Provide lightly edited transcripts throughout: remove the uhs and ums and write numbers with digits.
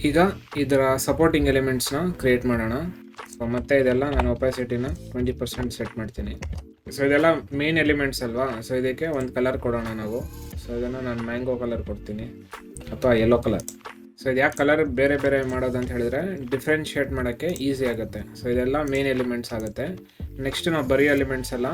ಈಗ ಇದರ supporting ಎಲಿಮೆಂಟ್ಸ್ನ create ಮಾಡೋಣ. ಸೊ ಮತ್ತೆ ಇದೆಲ್ಲ ನಾನು ಒಪಾಸಿಟಿನ 20% ಸೆಟ್ ಮಾಡ್ತೀನಿ. ಸೊ ಇದೆಲ್ಲ ಮೇನ್ ಎಲಿಮೆಂಟ್ಸ್ ಅಲ್ವಾ, ಸೊ ಇದಕ್ಕೆ ಒಂದು ಕಲರ್ ಕೊಡೋಣ ನಾವು. ಸೊ ಇದನ್ನು ನಾನು ಮ್ಯಾಂಗೋ ಕಲರ್ ಕೊಡ್ತೀನಿ ಅಥವಾ ಯೆಲ್ಲೋ ಕಲರ್. ಸೊ ಇದು ಯಾಕೆ ಕಲರ್ ಬೇರೆ ಬೇರೆ ಮಾಡೋದು ಅಂತ ಹೇಳಿದ್ರೆ ಡಿಫ್ರೆನ್ಷಿಯೇಟ್ ಮಾಡೋಕ್ಕೆ ಈಸಿ ಆಗುತ್ತೆ. ಸೊ ಇದೆಲ್ಲ ಮೇನ್ ಎಲಿಮೆಂಟ್ಸ್ ಆಗುತ್ತೆ. ನೆಕ್ಸ್ಟ್ ನಾವು ಬರೀ ಎಲಿಮೆಂಟ್ಸ್ ಎಲ್ಲ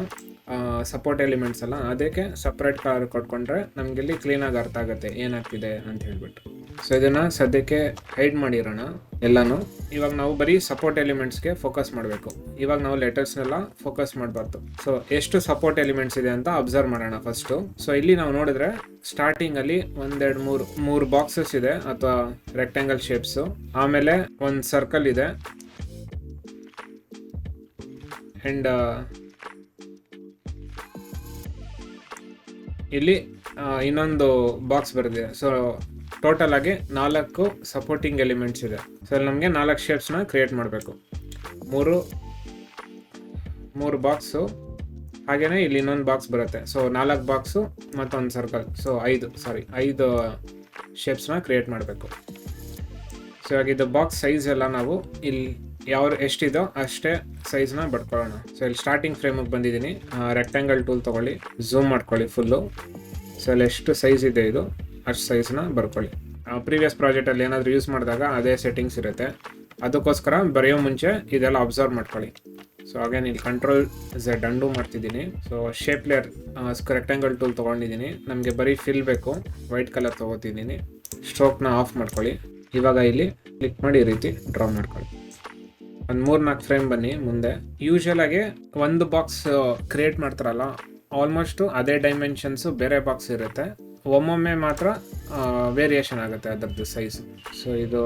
ಸಪೋರ್ಟ್ ಎಲಿಮೆಂಟ್ಸ್ ಎಲ್ಲ ಅದಕ್ಕೆ ಸಪ್ರೇಟ್ ಕಲರ್ ಕೊಟ್ಕೊಂಡ್ರೆ ನಮಗಿಲ್ಲಿ ಕ್ಲೀನಾಗಿ ಅರ್ಥ ಆಗುತ್ತೆ ಏನಾಗ್ತಿದೆ ಅಂತ ಹೇಳ್ಬಿಟ್ಟು. ಸೊ ಇದನ್ನು ಸದ್ಯಕ್ಕೆ ಹೈಡ್ ಮಾಡಿರೋಣ ಎಲ್ಲನೂ. ಇವಾಗ ನಾವು ಬರೀ ಸಪೋರ್ಟ್ ಎಲಿಮೆಂಟ್ಸ್ಗೆ ಫೋಕಸ್ ಮಾಡಬೇಕು. ಇವಾಗ ನಾವು ಲೆಟರ್ಸ್ನೆಲ್ಲ ಫೋಕಸ್ ಮಾಡಬಾರ್ದು. ಸೊ ಎಷ್ಟು ಸಪೋರ್ಟ್ ಎಲಿಮೆಂಟ್ಸ್ ಇದೆ ಅಂತ ಅಬ್ಸರ್ವ್ ಮಾಡೋಣ ಫಸ್ಟು. ಸೊ ಇಲ್ಲಿ ನಾವು ನೋಡಿದ್ರೆ ಸ್ಟಾರ್ಟಿಂಗಲ್ಲಿ 1 2 3 ಬಾಕ್ಸಸ್ ಇದೆ ಅಥವಾ ರೆಕ್ಟ್ಯಾಂಗಲ್ ಶೇಪ್ಸು. ಆಮೇಲೆ ಒಂದು ಸರ್ಕಲ್ ಇದೆ ಆ್ಯಂಡ್ ಇಲ್ಲಿ ಇನ್ನೊಂದು ಬಾಕ್ಸ್ ಬರೆದಿದೆ. ಸೊ ಟೋಟಲ್ ಆಗಿ 4 ಸಪೋರ್ಟಿಂಗ್ ಎಲಿಮೆಂಟ್ಸ್ ಇದೆ. ಸೊ ಅಲ್ಲಿ ನಮಗೆ 4 ಶೇಪ್ಸ್ನ ಕ್ರಿಯೇಟ್ ಮಾಡಬೇಕು. 3 ಬಾಕ್ಸು, ಹಾಗೆಯೇ ಇಲ್ಲಿ ಇನ್ನೊಂದು ಬಾಕ್ಸ್ ಬರುತ್ತೆ. ಸೊ 4 ಬಾಕ್ಸು ಮತ್ತೊಂದು ಸರ್ಕಲ್. ಸೊ 5 ಶೇಪ್ಸ್ನ ಕ್ರಿಯೇಟ್ ಮಾಡಬೇಕು. ಸೊ ಇವಾಗ ಇದು ಬಾಕ್ಸ್ ಸೈಜ್ ಎಲ್ಲ ನಾವು ಇಲ್ಲಿ ಎಷ್ಟಿದೋ ಅಷ್ಟೇ ಸೈಜ್ನ ಬರ್ಕೊಳ್ಳೋಣ. ಸೊ ಇಲ್ಲಿ ಸ್ಟಾರ್ಟಿಂಗ್ ಫ್ರೇಮಿಗೆ ಬಂದಿದ್ದೀನಿ. ರೆಕ್ಟ್ಯಾಂಗಲ್ ಟೂಲ್ ತೊಗೊಳ್ಳಿ, ಝೂಮ್ ಮಾಡ್ಕೊಳ್ಳಿ ಫುಲ್ಲು. ಸೊ ಅಲ್ಲಿ ಎಷ್ಟು ಸೈಜ್ ಇದೆ ಇದು ಅಷ್ಟು ಸೈಜ್ನ ಬರ್ಕೊಳ್ಳಿ. ಪ್ರೀವಿಯಸ್ ಪ್ರಾಜೆಕ್ಟಲ್ಲಿ ಏನಾದರೂ ಯೂಸ್ ಮಾಡಿದಾಗ ಅದೇ ಸೆಟ್ಟಿಂಗ್ಸ್ ಇರುತ್ತೆ. ಅದಕ್ಕೋಸ್ಕರ ಬರೆಯೋ ಮುಂಚೆ ಇದೆಲ್ಲ ಅಬ್ಸರ್ವ್ ಮಾಡ್ಕೊಳ್ಳಿ. ಸೊ ಹಾಗೆ ಇಲ್ಲಿ Ctrl+Z ಅಂಡು ಮಾಡ್ತಿದ್ದೀನಿ. So shape layer rectangle tool ತೊಗೊಂಡಿದ್ದೀನಿ. ನಮಗೆ ಬರೀ ಫಿಲ್ ಬೇಕು, ವೈಟ್ ಕಲರ್ ತೊಗೋತಿದ್ದೀನಿ. ಸ್ಟ್ರೋಕ್ನ ಆಫ್ ಮಾಡ್ಕೊಳ್ಳಿ. ಇವಾಗ ಇಲ್ಲಿ ಕ್ಲಿಕ್ ಮಾಡಿ ಈ ರೀತಿ ಡ್ರಾ ಮಾಡ್ಕೊಳ್ಳಿ. ಒಂದು 3-4 ಫ್ರೇಮ್ ಬನ್ನಿ ಮುಂದೆ. ಯೂಶುವಲ್ ಆಗಿ ಒಂದು ಬಾಕ್ಸ್ ಕ್ರಿಯೇಟ್ ಮಾಡ್ತಾರಲ್ಲ, ಆಲ್ಮೋಸ್ಟು ಅದೇ ಡೈಮೆನ್ಷನ್ಸು ಬೇರೆ ಬಾಕ್ಸ್ ಇರುತ್ತೆ. ಒಮ್ಮೊಮ್ಮೆ ಮಾತ್ರ ವೇರಿಯೇಷನ್ ಆಗುತ್ತೆ ಅದರದ್ದು ಸೈಜ್. ಸೊ ಇದು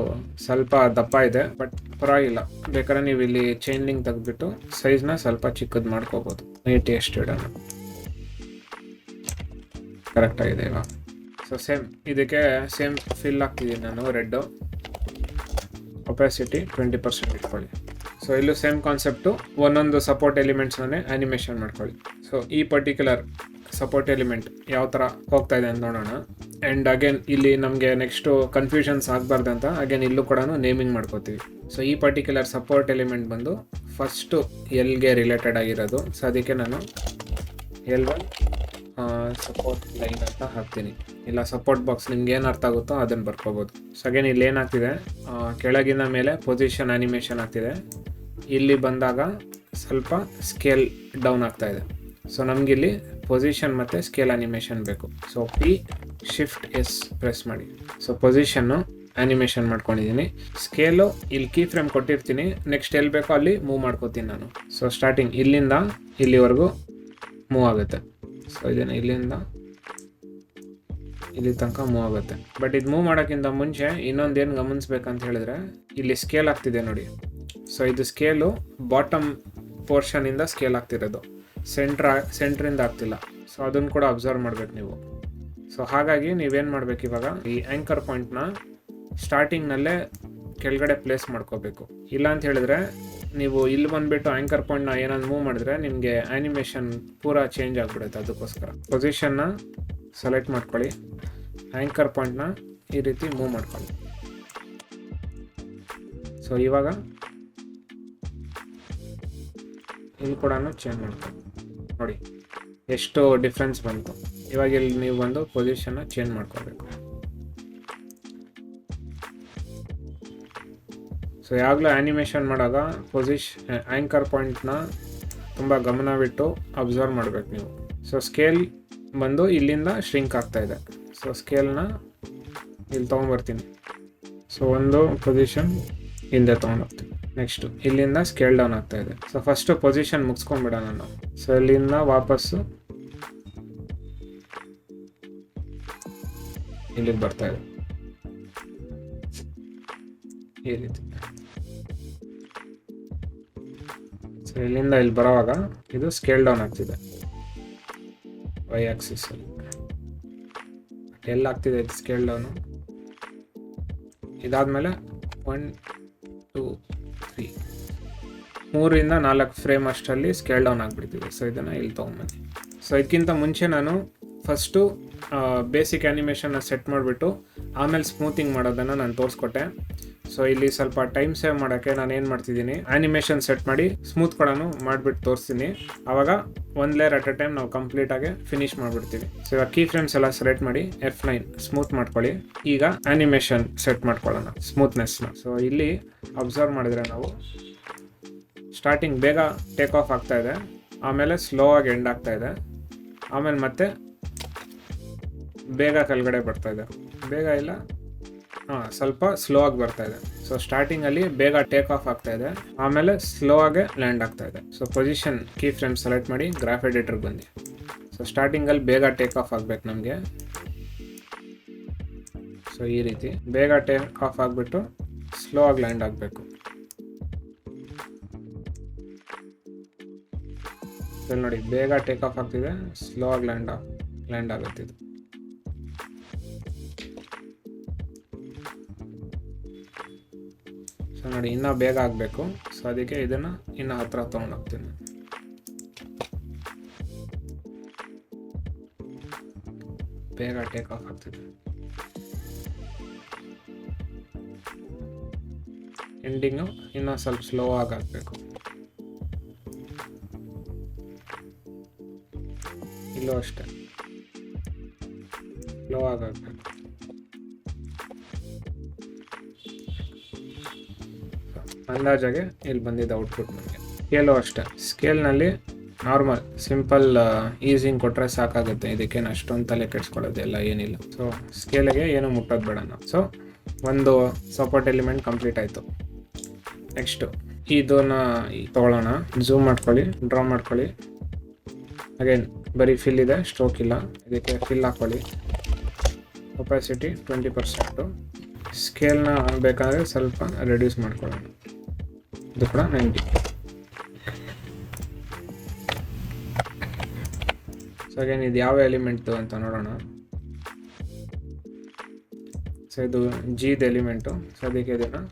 ಸ್ವಲ್ಪ ದಪ್ಪ ಇದೆ, ಬಟ್ ಪರವಾಗಿಲ್ಲ. ಬೇಕಾದ್ರೆ ನೀವು ಇಲ್ಲಿ ಚೈನ್ ಲಿಂಕ್ ತೆಗೆದ್ಬಿಟ್ಟು ಸೈಜ್ನ ಸ್ವಲ್ಪ ಚಿಕ್ಕದು ಮಾಡ್ಕೋಬೋದು. 80 ಎಷ್ಟು ಇಡೋಣ, ಕರೆಕ್ಟಾಗಿದೆ ಇವಾಗ. ಸೊ ಇದಕ್ಕೆ ಸೇಮ್ ಫಿಲ್ ಆಗ್ತಿದ್ದೀನಿ ನಾನು. ರೆಡ್ಡು ಒಪಾಸಿಟಿ 20% ಇಟ್ಕೊಳ್ಳಿ. ಸೊ ಇಲ್ಲೂ ಸೇಮ್ ಕಾನ್ಸೆಪ್ಟು, ಒಂದೊಂದು ಸಪೋರ್ಟ್ ಎಲಿಮೆಂಟ್ಸ್ನೇ ಆ್ಯನಿಮೇಷನ್ ಮಾಡ್ಕೊಳ್ಳಿ. ಸೊ ಈ ಪರ್ಟಿಕ್ಯುಲರ್ ಸಪೋರ್ಟ್ ಎಲಿಮೆಂಟ್ ಯಾವ ಥರ ಹೋಗ್ತಾ ಇದೆ ಅಂತ ನೋಡೋಣ. ಆ್ಯಂಡ್ ಅಗೇನ್ ಇಲ್ಲಿ ನಮಗೆ ನೆಕ್ಸ್ಟು ಕನ್ಫ್ಯೂಷನ್ಸ್ ಆಗಬಾರ್ದು ಅಂತ ಅಗೇನ್ ಇಲ್ಲೂ ಕೂಡ ನೇಮಿಂಗ್ ಮಾಡ್ಕೋತೀವಿ. ಸೊ ಈ ಪರ್ಟಿಕ್ಯುಲರ್ ಸಪೋರ್ಟ್ ಎಲಿಮೆಂಟ್ ಬಂದು ಫಸ್ಟು ಎಲ್ಗೆ ರಿಲೇಟೆಡ್ ಆಗಿರೋದು. ಸೊ ಅದಕ್ಕೆ ನಾನು L1 ಸಪೋರ್ಟ್ ಲೈನ್ ಅಂತ ಹಾಕ್ತೀನಿ. ಇಲ್ಲ ಸಪೋರ್ಟ್ ಬಾಕ್ಸ್ ನಿಮ್ಗೆ ಏನು ಅರ್ಥ ಆಗುತ್ತೋ ಅದನ್ನು ಬರ್ಕೋಬೋದು. ಸೊ ಅಗೇನ್ ಇಲ್ಲಿ ಏನಾಗ್ತಿದೆ, ಕೆಳಗಿನ ಮೇಲೆ ಪೊಸಿಷನ್ ಆ್ಯನಿಮೇಷನ್ ಆಗ್ತಿದೆ. ಇಲ್ಲಿ ಬಂದಾಗ ಸ್ವಲ್ಪ ಸ್ಕೇಲ್ ಡೌನ್ ಆಗ್ತಾ ಇದೆ. ಸೊ ನಮಗಿಲ್ಲಿ ಪೊಸಿಷನ್ ಮತ್ತು ಸ್ಕೇಲ್ ಆ್ಯನಿಮೇಷನ್ ಬೇಕು. ಸೊ Shift+S ಪ್ರೆಸ್ ಮಾಡಿ. ಸೊ ಪೊಸಿಷನ್ನು ಆ್ಯನಿಮೇಷನ್ ಮಾಡ್ಕೊಂಡಿದ್ದೀನಿ. ಸ್ಕೇಲು ಇಲ್ಲಿ ಕೀ ಫ್ರೇಮ್ ಕೊಟ್ಟಿರ್ತೀನಿ. ನೆಕ್ಸ್ಟ್ ಎಲ್ಲಿ ಬೇಕೋ ಅಲ್ಲಿ ಮೂವ್ ಮಾಡ್ಕೋತೀನಿ ನಾನು. ಸೊ ಸ್ಟಾರ್ಟಿಂಗ್ ಇಲ್ಲಿಂದ ಇಲ್ಲಿವರೆಗೂ ಮೂವ್ ಆಗುತ್ತೆ. ಸೊ ಇದನ್ನು ಇಲ್ಲಿಂದ ಇಲ್ಲಿ ತನಕ ಮೂವ್ ಆಗುತ್ತೆ. ಬಟ್ ಇದು ಮೂವ್ ಮಾಡೋಕ್ಕಿಂತ ಮುಂಚೆ ಇನ್ನೊಂದೇನು ಗಮನಿಸ್ಬೇಕಂತ ಹೇಳಿದ್ರೆ, ಇಲ್ಲಿ ಸ್ಕೇಲ್ ಆಗ್ತಿದೆ ನೋಡಿ. ಸೊ ಇದು ಸ್ಕೇಲು ಬಾಟಮ್ ಪೋರ್ಷನಿಂದ ಸ್ಕೇಲ್ ಆಗ್ತಿರೋದು, ಸೆಂಟ್ರಿಂದ ಆಗ್ತಿಲ್ಲ. ಸೊ ಅದನ್ನು ಕೂಡ ಅಬ್ಸರ್ವ್ ಮಾಡ್ಬೇಕು ನೀವು. ಸೊ ಹಾಗಾಗಿ ನೀವೇನು ಮಾಡ್ಬೇಕು, ಇವಾಗ ಈ ಆ್ಯಂಕರ್ ಪಾಯಿಂಟ್ನ ಸ್ಟಾರ್ಟಿಂಗ್ನಲ್ಲೇ ಕೆಳಗಡೆ ಪ್ಲೇಸ್ ಮಾಡ್ಕೋಬೇಕು. ಇಲ್ಲ ಅಂತ ಹೇಳಿದ್ರೆ ನೀವು ಇಲ್ಲಿ ಬಂದುಬಿಟ್ಟು ಆ್ಯಂಕರ್ ಪಾಯಿಂಟ್ನ ಏನಾದ್ರು ಮೂವ್ ಮಾಡಿದ್ರೆ ನಿಮಗೆ ಆ್ಯನಿಮೇಷನ್ ಪೂರಾ ಚೇಂಜ್ ಆಗಿಬಿಡುತ್ತೆ. ಅದಕ್ಕೋಸ್ಕರ ಪೊಸಿಷನ್ನ ಸೆಲೆಕ್ಟ್ ಮಾಡ್ಕೊಳ್ಳಿ, ಆ್ಯಂಕರ್ ಪಾಯಿಂಟ್ನ ಈ ರೀತಿ ಮೂವ್ ಮಾಡ್ಕೊಳ್ಳಿ. ಸೊ ಇವಾಗ ಇಲ್ಲಿ ಕೂಡ ಚೇಂಜ್ ಮಾಡ್ಕೊಳ್ಳಿ. ನೋಡಿ ಎಷ್ಟು ಡಿಫ್ರೆನ್ಸ್ ಬಂತು. ಇವಾಗ ಇಲ್ಲಿ ನೀವು ಬಂದು ಪೊಸಿಷನ್ನ ಚೇಂಜ್ ಮಾಡ್ಕೋಬೇಕು. ಸೊ ಯಾವಾಗಲೂ ಆ್ಯನಿಮೇಷನ್ ಮಾಡುವಾಗ ಆ್ಯಂಕರ್ ಪಾಯಿಂಟ್ನ ತುಂಬ ಗಮನವಿಟ್ಟು ಅಬ್ಸರ್ವ್ ಮಾಡಬೇಕು ನೀವು. ಸೊ ಸ್ಕೇಲ್ ಬಂದು ಇಲ್ಲಿಂದ ಶ್ರಿಂಕ್ ಆಗ್ತಾ ಇದೆ. ಸೊ ಸ್ಕೇಲ್ನ ಇಲ್ಲಿ ತೊಗೊಂಬರ್ತೀನಿ. ಸೊ ಒಂದು ಪೊಸಿಷನ್ ಹಿಂದೆ ತೊಗೊಂಡೋಗ್ತೀನಿ. ನೆಕ್ಸ್ಟು ಇಲ್ಲಿಂದ ಸ್ಕೇಲ್ ಡೌನ್ ಆಗ್ತಾ ಇದೆ. ಸೊ ಫಸ್ಟು ಪೊಸಿಷನ್ ಮುಗಿಸ್ಕೊಂಡ್ಬಿಡೋಣ ನಾನು. ಸೊ ಇಲ್ಲಿಂದ ವಾಪಸ್ಸು ಇಲ್ಲಿಗೆ ಬರ್ತಾ ಇದೆ ಈ ರೀತಿ. ಸೊ ಇಲ್ಲಿಂದ ಇಲ್ಲಿ ಬರೋವಾಗ ಇದು ಸ್ಕೇಲ್ ಡೌನ್ ಆಗ್ತಿದೆ ವೈ ಆಕ್ಸಿಸಲ್ಲಿ. ಎಲ್ಲಾಗ್ತಿದೆ ಇದು ಸ್ಕೇಲ್ ಡೌನು. ಇದಾದಮೇಲೆ 1 2 3 3ರಿಂದ 4 ಫ್ರೇಮ್ ಅಷ್ಟರಲ್ಲಿ ಸ್ಕೇಲ್ ಡೌನ್ ಆಗಿಬಿಡ್ತಿದೆ. ಸೊ ಇದನ್ನು ಇಲ್ಲಿ ತೊಗೊಂಬನ್ನಿ. ಸೊ ಇದಕ್ಕಿಂತ ಮುಂಚೆ ನಾನು ಫಸ್ಟು ಬೇಸಿಕ್ ಆ್ಯನಿಮೇಷನ್ನ ಸೆಟ್ ಮಾಡಿಬಿಟ್ಟು ಆಮೇಲೆ ಸ್ಮೂತಿಂಗ್ ಮಾಡೋದನ್ನು ನಾನು ತೋರಿಸ್ಕೊಟ್ಟೆ. ಸೊ ಇಲ್ಲಿ ಸ್ವಲ್ಪ ಟೈಮ್ ಸೇವ್ ಮಾಡೋಕ್ಕೆ ನಾನು ಏನು ಮಾಡ್ತಿದ್ದೀನಿ, ಆನಿಮೇಷನ್ ಸೆಟ್ ಮಾಡಿ ಸ್ಮೂತ್ ಕೂಡ ಮಾಡಿಬಿಟ್ಟು ತೋರಿಸ್ತೀನಿ. ಆವಾಗ ಒಂದು ಲೇಯರ್ ಅಟ್ ಎ ಟೈಮ್ ನಾವು ಕಂಪ್ಲೀಟಾಗಿ ಫಿನಿಶ್ ಮಾಡಿಬಿಡ್ತೀವಿ. ಸೊ ಇವಾಗ ಕೀ ಫ್ರೇಮ್ಸ್ ಎಲ್ಲ ಸೆಲೆಕ್ಟ್ ಮಾಡಿ F9 ಸ್ಮೂತ್ ಮಾಡ್ಕೊಳ್ಳಿ. ಈಗ ಆನಿಮೇಷನ್ ಸೆಟ್ ಮಾಡ್ಕೊಳ್ಳೋಣ ಸ್ಮೂತ್ನೆಸ್ನ. ಸೊ ಇಲ್ಲಿ ಅಬ್ಸರ್ವ್ ಮಾಡಿದ್ರೆ ನಾವು ಸ್ಟಾರ್ಟಿಂಗ್ ಬೇಗ ಟೇಕ್ ಆಫ್ ಆಗ್ತಾ ಇದೆ, ಆಮೇಲೆ ಸ್ಲೋ ಆಗಿ ಎಂಡ್ ಆಗ್ತಾ ಇದೆ, ಆಮೇಲೆ ಮತ್ತೆ ಬೇಗ ಕೆಳಗಡೆ ಬರ್ತಾ ಇದೆ, ಬೇಗ ಇಲ್ಲ ಸ್ವಲ್ಪ ಸ್ಲೋ ಆಗಿ ಬರ್ತಾ ಇದೆ. ಸೊ ಸ್ಟಾರ್ಟಿಂಗಲ್ಲಿ ಬೇಗ ಟೇಕ್ ಆಫ್ ಆಗ್ತಾ ಇದೆ, ಆಮೇಲೆ ಸ್ಲೋ ಆಗಿ ಲ್ಯಾಂಡ್ ಆಗ್ತಾ ಇದೆ. So position key frame select ಮಾಡಿ ಗ್ರಾಫ್ ಎಡಿಟರ್ಗೆ ಬನ್ನಿ. ಸೊ ಸ್ಟಾರ್ಟಿಂಗಲ್ಲಿ ಬೇಗ ಟೇಕ್ ಆಫ್ ಆಗ್ಬೇಕು ನಮಗೆ. ಸೊ ಈ ರೀತಿ ಬೇಗ ಟೇಕ್ ಆಫ್ ಆಗಿಬಿಟ್ಟು ಸ್ಲೋ ಆಗಿ ಲ್ಯಾಂಡ್ ಆಗಬೇಕು. ನೋಡಿ ಬೇಗ ಟೇಕ್ ಆಫ್ ಆಗ್ತಿದೆ, ಸ್ಲೋ ಆಗಿ ಲ್ಯಾಂಡ್ ಆಗುತ್ತೆ ಇದು. ಸೊ ನೋಡಿ ಇನ್ನೂ ಬೇಗ ಆಗಬೇಕು. ಸೊ ಅದಕ್ಕೆ ಇದನ್ನು ಇನ್ನೂ ಹತ್ರ ತೊಗೊಂಡು ಹೋಗ್ತೀನಿ. ಬೇಗ ಟೇಕ್ ಆಫ್ ಆಗ್ತಿದೆ, ಎಂಡಿಂಗು ಇನ್ನೂ ಸ್ವಲ್ಪ ಸ್ಲೋ ಆಗಬೇಕು. ಇಲ್ಲೂ ಅಷ್ಟೇ ಸ್ಲೋ ಆಗಬೇಕು. ಅಂದಾಜಾಗೆ ಇಲ್ಲಿ ಬಂದಿದ್ದ ಔಟ್ಪುಟ್ ನಮಗೆ. ಸ್ಕೇಲು ಅಷ್ಟೇ, ಸ್ಕೇಲ್ನಲ್ಲಿ ನಾರ್ಮಲ್ ಸಿಂಪಲ್ ಈಸಿಂಗ್ ಕೊಟ್ಟರೆ ಸಾಕಾಗುತ್ತೆ. ಇದಕ್ಕೇನು ಅಷ್ಟೊಂದು ತಲೆ ಕೆಡಿಸ್ಕೊಳ್ಳೋದೆಲ್ಲ ಏನಿಲ್ಲ. ಸೊ ಸ್ಕೇಲಿಗೆ ಏನು ಮುಟ್ಟೋದು ಬೇಡ ನಾವು. ಸೊ ಒಂದು ಸಪೋರ್ಟ್ ಎಲಿಮೆಂಟ್ ಕಂಪ್ಲೀಟ್ ಆಯಿತು. ನೆಕ್ಸ್ಟು ಇದನ್ನ ತೊಗೊಳ್ಳೋಣ. ಝೂಮ್ ಮಾಡ್ಕೊಳ್ಳಿ, ಡ್ರಾ ಮಾಡ್ಕೊಳ್ಳಿ. ಅಗೇನ್ ಬರೀ ಫಿಲ್ ಇದೆ, ಸ್ಟ್ರೋಕ್ ಇಲ್ಲ. ಇದಕ್ಕೆ ಫಿಲ್ ಹಾಕ್ಕೊಳ್ಳಿ. ಒಪಾಸಿಟಿ 20%. ಸ್ಕೇಲ್ನ ಬೇಕಾದರೆ ಸ್ವಲ್ಪ ರೆಡ್ಯೂಸ್ ಮಾಡ್ಕೊಳ್ಳೋಣ. ಇದು ಕೂಡ 90. ಸೊ ಅಗೇನ್ ಇದು ಯಾವ ಎಲಿಮೆಂಟ್ದು ಅಂತ ನೋಡೋಣ. ಸೊ ಇದು ಜಿದು ಎಲಿಮೆಂಟು. ಸೊ ಅದಕ್ಕೆ ಇದನ್ನು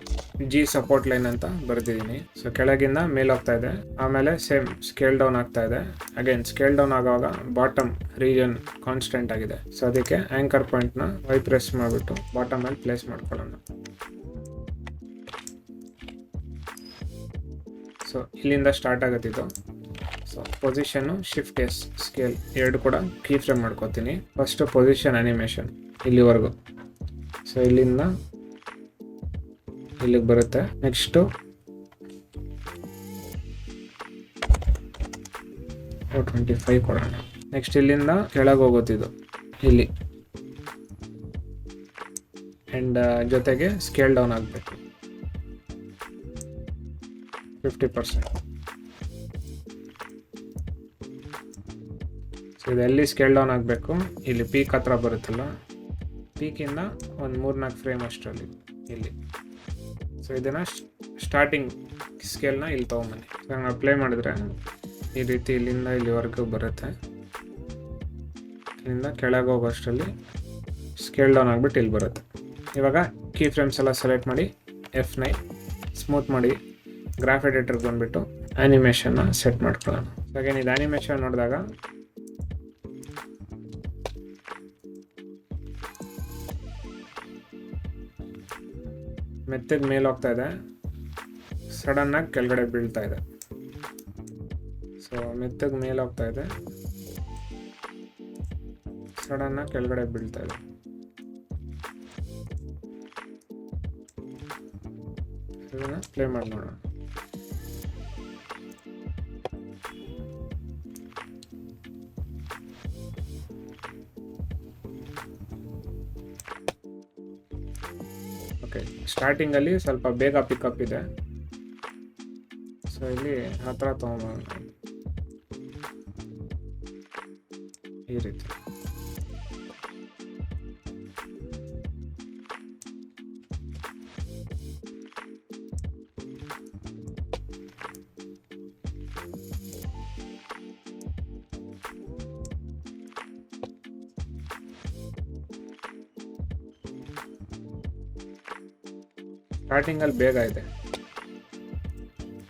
ಜಿ ಸಪೋರ್ಟ್ ಲೈನ್ ಅಂತ ಬರೆದಿದ್ದೀನಿ. ಸೊ ಕೆಳಗಿಂದ ಮೇಲೆ ಹೋಗ್ತಾ ಇದೆ, ಆಮೇಲೆ ಸೇಮ್ ಸ್ಕೇಲ್ ಡೌನ್ ಆಗ್ತಾ ಇದೆ. ಅಗೇನ್ ಸ್ಕೇಲ್ ಡೌನ್ ಆಗುವಾಗ ಬಾಟಮ್ ರೀಜನ್ ಕಾನ್ಸ್ಟೆಂಟ್ ಆಗಿದೆ. ಸೊ ಅದಕ್ಕೆ ಆಂಕರ್ ಪಾಯಿಂಟ್ನ ಪ್ರೆಸ್ ಮಾಡಿಬಿಟ್ಟು ಬಾಟಮಲ್ಲಿ ಪ್ಲೇಸ್ ಮಾಡ್ಕೊಳ್ಳೋಣ. ಸೊ ಇಲ್ಲಿಂದ ಸ್ಟಾರ್ಟ್ ಆಗುತ್ತಿದ್ದು. ಸೊ ಪೊಸಿಷನ್ನು ಶಿಫ್ಟ್ ಎಸ್ ಸ್ಕೇಲ್ ಎರಡು ಕೂಡ ಕೀ ಫ್ರೇಮ್ ಮಾಡ್ಕೋತೀನಿ. ಫಸ್ಟು ಪೊಸಿಷನ್ ಆನಿಮೇಷನ್ ಇಲ್ಲಿವರೆಗೂ. ಸೊ ಇಲ್ಲಿಂದ ಇಲ್ಲಿಗೆ ಬರುತ್ತೆ. ನೆಕ್ಸ್ಟು 25 ಕೊಡೋಣ. ನೆಕ್ಸ್ಟ್ ಇಲ್ಲಿಂದ ಕೆಳಗೆ ಹೋಗುತ್ತಿದ್ದು ಇಲ್ಲಿ, ಆ್ಯಂಡ್ ಜೊತೆಗೆ ಸ್ಕೇಲ್ ಡೌನ್ ಆಗಬೇಕು 50%. ಸೊ ಇದೆಲ್ಲಿ ಸ್ಕೇಲ್ ಡೌನ್ ಆಗಬೇಕು, ಇಲ್ಲಿ ಪೀಕ್ ಹತ್ರ ಬರುತ್ತಲ್ಲ, ಪೀಕಿಂದ ಒಂದು 3-4 ಫ್ರೇಮ್ ಅಷ್ಟರಲ್ಲಿ ಇಲ್ಲಿ. ಸೊ ಇದನ್ನು ಸ್ಟಾರ್ಟಿಂಗ್ ಸ್ಕೇಲ್ನ ಇಲ್ಲಿ ತೊಗೊಂಬನ್ನಿ. ಸೊ ನಾನು ಅಪ್ಲೈ ಮಾಡಿದ್ರೆ ಈ ರೀತಿ ಇಲ್ಲಿಂದ ಇಲ್ಲಿವರೆಗೂ ಬರುತ್ತೆ. ಇಲ್ಲಿಂದ ಕೆಳಗೆ ಹೋಗೋ ಅಷ್ಟರಲ್ಲಿ ಸ್ಕೇಲ್ ಡೌನ್ ಆಗಿಬಿಟ್ಟು ಇಲ್ಲಿ ಬರುತ್ತೆ. ಇವಾಗ ಕೀ ಫ್ರೇಮ್ಸ್ ಎಲ್ಲ ಸೆಲೆಕ್ಟ್ ಮಾಡಿ F9 ಸ್ಮೂತ್ ಮಾಡಿ ಗ್ರಾಫ್ ಎಡಿಟರ್ಗೆ ಬಂದುಬಿಟ್ಟು ಆ್ಯನಿಮೇಷನ್ನ ಸೆಟ್ ಮಾಡ್ಕೊಳ್ಳೋಣ. ಸೊ ಅಗೇನ್ ಇದು ಆ್ಯನಿಮೇಷನ್ ನೋಡಿದಾಗ ಮೆತ್ತಗೆ ಮೇಲೆ ಹೋಗ್ತಾ ಇದೆ, ಸಡನ್ನಾಗಿ ಕೆಳಗಡೆ ಬೀಳ್ತಾ ಇದೆ. ಸೊ ಮೆತ್ತಗೆ ಮೇಲೆ ಹೋಗ್ತಾ ಇದೆ, ಸಡನ್ನಾಗಿ ಕೆಳಗಡೆ ಬೀಳ್ತಾ ಇದೆ. ಇದನ್ನು ಪ್ಲೇ ಮಾಡಿ ನೋಡೋಣ. ಓಕೆ, ಸ್ಟಾರ್ಟಿಂಗಲ್ಲಿ ಸ್ವಲ್ಪ ಬೇಗ ಪಿಕಪ್ ಇದೆ. ಸೊ ಇಲ್ಲಿ ಹತ್ರ ತೊಗೊಂಬೋಣ ಈ ರೀತಿ. ಸ್ಟಾರ್ಟಿಂಗಲ್ಲಿ ಬೇಗ ಇದೆ,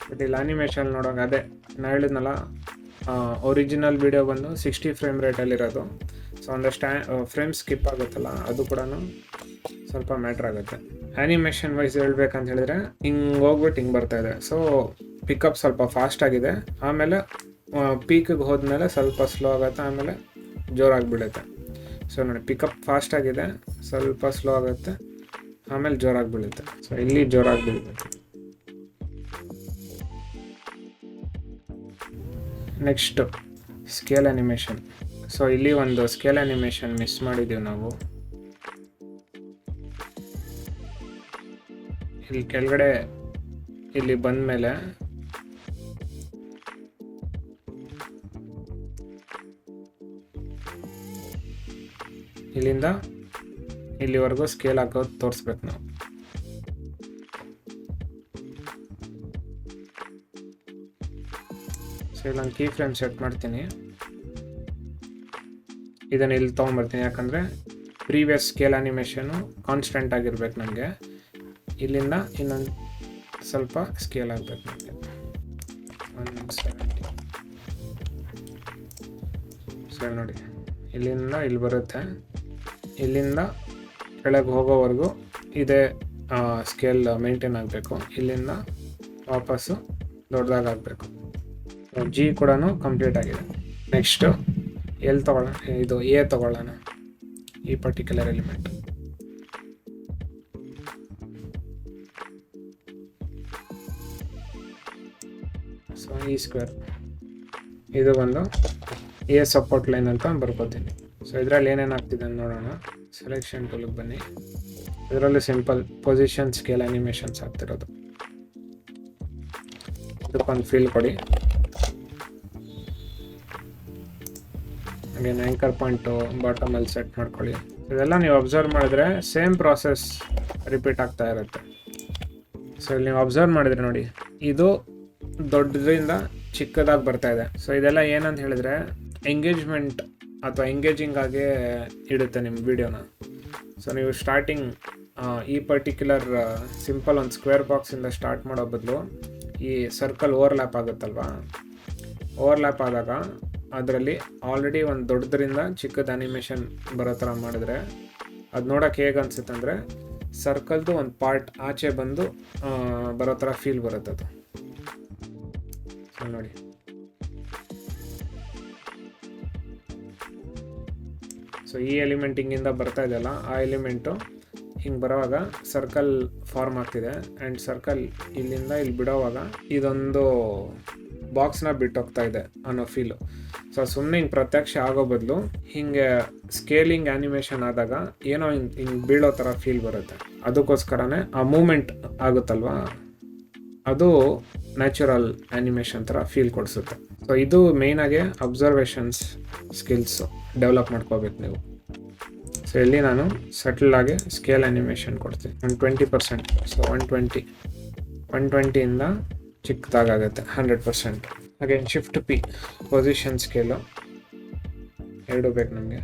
ಬಟ್ ಇಲ್ಲಿ ಆನಿಮೇಷನ್ ನೋಡೋಂಗ ಅದೇ ನಾನು ಹೇಳಿದ್ನಲ್ಲ, ಒರಿಜಿನಲ್ ವಿಡಿಯೋ ಬಂದು 60 ಫ್ರೇಮ್ ರೇಟಲ್ಲಿರೋದು. ಸೊ ಒಂದು ಫ್ರೇಮ್ ಸ್ಕಿಪ್ ಆಗುತ್ತಲ್ಲ, ಅದು ಕೂಡ ಸ್ವಲ್ಪ ಮ್ಯಾಟ್ರ್ ಆಗುತ್ತೆ. ಆ್ಯನಿಮೇಷನ್ ವೈಸ್ ಹೇಳ್ಬೇಕಂತ ಹೇಳಿದ್ರೆ ಹಿಂಗೆ ಹೋಗ್ಬಿಟ್ಟು ಹಿಂಗೆ ಬರ್ತಾ ಇದೆ. ಸೊ ಪಿಕಪ್ ಸ್ವಲ್ಪ ಫಾಸ್ಟ್ ಆಗಿದೆ, ಆಮೇಲೆ ಪೀಕಿಗೆ ಹೋದ್ಮೇಲೆ ಸ್ವಲ್ಪ ಸ್ಲೋ ಆಗುತ್ತೆ, ಆಮೇಲೆ ಜೋರಾಗಿ ಬೀಳುತ್ತೆ. ಸೊ ನೋಡಿ, ಪಿಕಪ್ ಫಾಸ್ಟ್ ಆಗಿದೆ, ಸ್ವಲ್ಪ ಸ್ಲೋ ಆಗುತ್ತೆ, ಆಮೇಲೆ ಜೋರಾಗಿ ಬೀಳುತ್ತೆ. ಸೊ ಇಲ್ಲಿ ಜೋರಾಗಿ ಬೀಳುತ್ತೆ. Next scale animation. ಸೊ ಇಲ್ಲಿ ಒಂದು ಸ್ಕೇಲ್ ಆ್ಯನಿಮೇಷನ್ ಮಿಸ್ ಮಾಡಿದ್ದೀವಿ ನಾವು. ಇಲ್ಲಿ ಕೆಳಗಡೆ ಇಲ್ಲಿ ಬಂದಮೇಲೆ ಇಲ್ಲಿಂದ ಇಲ್ಲಿವರೆಗೂ ಸ್ಕೇಲ್ ಹಾಕೋದು ತೋರಿಸ್ಬೇಕು ನಾವು. ಸೊ ಇಲ್ಲೊಂದು ಕೀ ಫ್ರೇಮ್ ಸೆಟ್ ಮಾಡ್ತೀನಿ, ಇದನ್ನು ಇಲ್ಲಿ ತೊಗೊಂಬರ್ತೀನಿ, ಯಾಕಂದರೆ ಪ್ರೀವಿಯಸ್ ಸ್ಕೇಲ್ ಆ್ಯನಿಮೇಷನು ಕಾನ್ಸ್ಟೆಂಟ್ ಆಗಿರ್ಬೇಕು ನನಗೆ. ಇಲ್ಲಿಂದ ಇನ್ನೊಂದು ಸ್ವಲ್ಪ ಸ್ಕೇಲ್ ಆಗಬೇಕು ನನಗೆ 170. ಸೊ ನೋಡಿ, ಇಲ್ಲಿಂದ ಇಲ್ಲಿ ಬರುತ್ತೆ, ಇಲ್ಲಿಂದ ಕೆಳಗೆ ಹೋಗೋವರೆಗೂ ಇದೇ ಸ್ಕೇಲ್ ಮೇಂಟೈನ್ ಆಗಬೇಕು. ಇಲ್ಲಿಂದ ವಾಪಸ್ಸು ದೊಡ್ಡದಾಗಬೇಕು. ಜಿ ಕೂಡ ಕಂಪ್ಲೀಟ್ ಆಗಿದೆ. ನೆಕ್ಸ್ಟು ಎಲ್ಲಿ ತೊಗೊಳ್ಳೋಣ, ಇದು ಎ ತೊಗೊಳ್ಳೋಣ, ಈ ಪರ್ಟಿಕ್ಯುಲರ್ ಎಲಿಮೆಂಟ್. ಸೊ ಈ ಸ್ಕ್ವೇರ್ ಇದು ಬಂದು ಎ ಸಪೋರ್ಟ್ ಲೈನ್ ಅಂತ ಬರ್ಕೋತೀನಿ. ಸೊ ಇದರಲ್ಲಿ ಏನೇನು ಆಗ್ತಿದೆ ಅಂತ ನೋಡೋಣ. ಸೆಲೆಕ್ಷನ್ ಟೂಲಿಗೆ ಬನ್ನಿ, ಇದರಲ್ಲಿ ಸಿಂಪಲ್ ಪೊಸಿಷನ್ ಸ್ಕೇಲ್ ಆ್ಯನಿಮೇಷನ್ಸ್ ಆಗ್ತಿರೋದು. ಇದಕ್ಕೊಂದು ಫೀಲ್ ಕೊಡಿ, ಹಾಗೆ ಆ್ಯಂಕರ್ ಪಾಯಿಂಟು ಬಾಟಮಲ್ಲಿ ಸೆಟ್ ಮಾಡ್ಕೊಳ್ಳಿ. ಇದೆಲ್ಲ ನೀವು ಅಬ್ಸರ್ವ್ ಮಾಡಿದ್ರೆ ಸೇಮ್ ಪ್ರಾಸೆಸ್ ರಿಪೀಟ್ ಆಗ್ತಾ ಇರುತ್ತೆ. ಸೊ ಇಲ್ಲಿ ನೀವು ಅಬ್ಸರ್ವ್ ಮಾಡಿದ್ರೆ ನೋಡಿ, ಇದು ದೊಡ್ಡದ್ರಿಂದ ಚಿಕ್ಕದಾಗಿ ಬರ್ತಾ ಇದೆ. ಸೊ ಇದೆಲ್ಲ ಏನಂತ ಹೇಳಿದ್ರೆ ಎಂಗೇಜ್ಮೆಂಟ್ ಅಥವಾ ಎಂಗೇಜಿಂಗ್ ಆಗೇ ಇಡುತ್ತೆ ನಿಮ್ಮ ವಿಡಿಯೋನ. ಸೊ ನೀವು ಸ್ಟಾರ್ಟಿಂಗ್ ಈ ಪರ್ಟಿಕ್ಯುಲರ್ ಸಿಂಪಲ್ ಒಂದು ಸ್ಕ್ವೇರ್ ಬಾಕ್ಸಿಂದ ಸ್ಟಾರ್ಟ್ ಮಾಡೋ ಬದಲು ಈ ಸರ್ಕಲ್ ಓವರ್ಲ್ಯಾಪ್ ಆಗುತ್ತಲ್ವಾ, ಓವರ್ಲ್ಯಾಪ್ ಆದಾಗ ಅದರಲ್ಲಿ ಆಲ್ರೆಡಿ ಒಂದು ದೊಡ್ಡದ್ರಿಂದ ಚಿಕ್ಕದ ಆ್ಯನಿಮೇಷನ್ ಬರೋ ಥರ ಮಾಡಿದ್ರೆ ಅದು ನೋಡೋಕೆ ಹೇಗೆ ಅನಿಸುತ್ತೆ ಅಂದರೆ ಸರ್ಕಲ್ದು ಒಂದು ಪಾರ್ಟ್ ಆಚೆ ಬಂದು ಬರೋ ಥರ ಫೀಲ್ ಬರುತ್ತೆ ಅದು. ಸೊ ನೋಡಿ, ಸೊ ಈ ಎಲಿಮೆಂಟ್ ಹಿಂಗಿಂದ ಬರ್ತಾ ಇದೆಯಲ್ಲ, ಆ ಎಲಿಮೆಂಟು ಹಿಂಗೆ ಬರೋವಾಗ ಸರ್ಕಲ್ ಫಾರ್ಮ್ ಆಗ್ತಿದೆ, ಆ್ಯಂಡ್ ಸರ್ಕಲ್ ಇಲ್ಲಿಂದ ಇಲ್ಲಿ ಬಿಡೋವಾಗ ಇದೊಂದು ಬಾಕ್ಸ್ನ ಬಿಟ್ಟೋಗ್ತಾ ಇದೆ ಅನ್ನೋ ಫೀಲು. ಸೊ ಸುಮ್ಮನೆ ಹಿಂಗೆ ಪ್ರತ್ಯಕ್ಷ ಆಗೋ ಬದಲು ಹಿಂಗೆ ಸ್ಕೇಲಿಂಗ್ ಆ್ಯನಿಮೇಷನ್ ಆದಾಗ ಏನೋ ಹಿಂಗೆ ಬೀಳೋ ಥರ ಫೀಲ್ ಬರುತ್ತೆ. ಅದಕ್ಕೋಸ್ಕರನೇ ಆ ಮೂಮೆಂಟ್ ಆಗುತ್ತಲ್ವಾ, ಅದು ನ್ಯಾಚುರಲ್ ಆ್ಯನಿಮೇಷನ್ ಥರ ಫೀಲ್ ಕೊಡಿಸುತ್ತೆ. ಸೊ ಇದು ಮೇಯ್ನಾಗಿ ಅಬ್ಸರ್ವೇಷನ್ಸ್ ಸ್ಕಿಲ್ಸು ಡೆವಲಪ್ ಮಾಡ್ಕೋಬೇಕು ನೀವು. ಸೊ ಇಲ್ಲಿ ನಾನು ಸಟಲ್ ಆಗಿ ಸ್ಕೇಲ್ ಆ್ಯನಿಮೇಷನ್ ಕೊಡ್ತೀನಿ 120%. ಸೊ 120ಇಂದ ಚಿಕ್ಕದಾಗುತ್ತೆ 100%. Again shift P, position scale ಎರಡು ಬೇಕು ನಮಗೆ.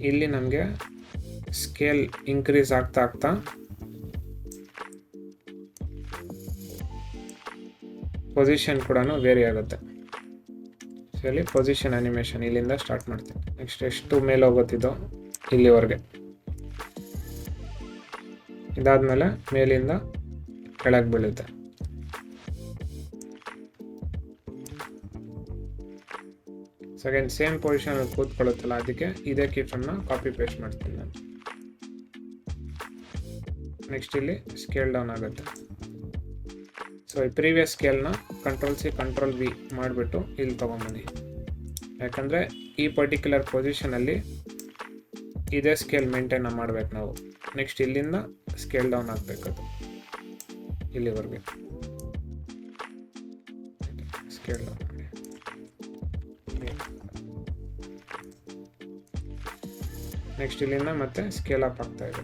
ಇಲ್ಲಿ ನಮಗೆ ಸ್ಕೇಲ್ ಇನ್ಕ್ರೀಸ್ ಆಗ್ತಾ ಆಗ್ತಾ ಪೊಸಿಷನ್ ಕೂಡ ವೇರಿ ಆಗುತ್ತೆ. ಸೊ ಇಲ್ಲಿ ಪೊಸಿಷನ್ ಆ್ಯನಿಮೇಷನ್ ಇಲ್ಲಿಂದ ಸ್ಟಾರ್ಟ್ ಮಾಡ್ತೀನಿ. ನೆಕ್ಸ್ಟ್ ಎಷ್ಟು ಮೇಲೆ ಹೋಗುತ್ತಿದ್ದೋ ಇಲ್ಲಿವರೆಗೆ, ಇದಾದಮೇಲೆ ಮೇಲಿಂದ ಕೆಳಗೆ ಬೀಳುತ್ತೆ. ಸೊ ಅಗೇನ್ ಸೇಮ್ ಪೊಸಿಷನಲ್ಲಿ ಕೂತ್ಕೊಳ್ಳುತ್ತಲ್ಲ, ಅದಕ್ಕೆ ಇದೇ ಕೀಫನ್ನ ಕಾಪಿ ಪೇಸ್ಟ್ ಮಾಡ್ತೀನಿ ನಾನು. ನೆಕ್ಸ್ಟ್ ಇಲ್ಲಿ ಸ್ಕೇಲ್ ಡೌನ್ ಆಗುತ್ತೆ. ಸೊ ಈ ಪ್ರೀವಿಯಸ್ ಸ್ಕೇಲ್ನ Ctrl+C Ctrl+V ಮಾಡಿಬಿಟ್ಟು ಇಲ್ಲಿ ತೊಗೊಂಬನ್ನಿ, ಯಾಕಂದರೆ ಈ ಪರ್ಟಿಕ್ಯುಲರ್ ಪೊಸಿಷನಲ್ಲಿ ಇದೇ ಸ್ಕೇಲ್ ಮೇಂಟೈನ್ ಮಾಡಬೇಕು ನಾವು. ನೆಕ್ಸ್ಟ್ ಇಲ್ಲಿಂದ ಸ್ಕೇಲ್ ಡೌನ್ ಆಗಬೇಕದು ಇಲ್ಲಿವರೆಗೆ. ಸ್ಕೇಲ್ ಡೌನ್ ಮಾಡಿ, ನೆಕ್ಸ್ಟ್ ಇಲ್ಲಿಂದ ಮತ್ತೆ ಸ್ಕೇಲ್ ಅಪ್ ಆಗ್ತಾ ಇದೆ.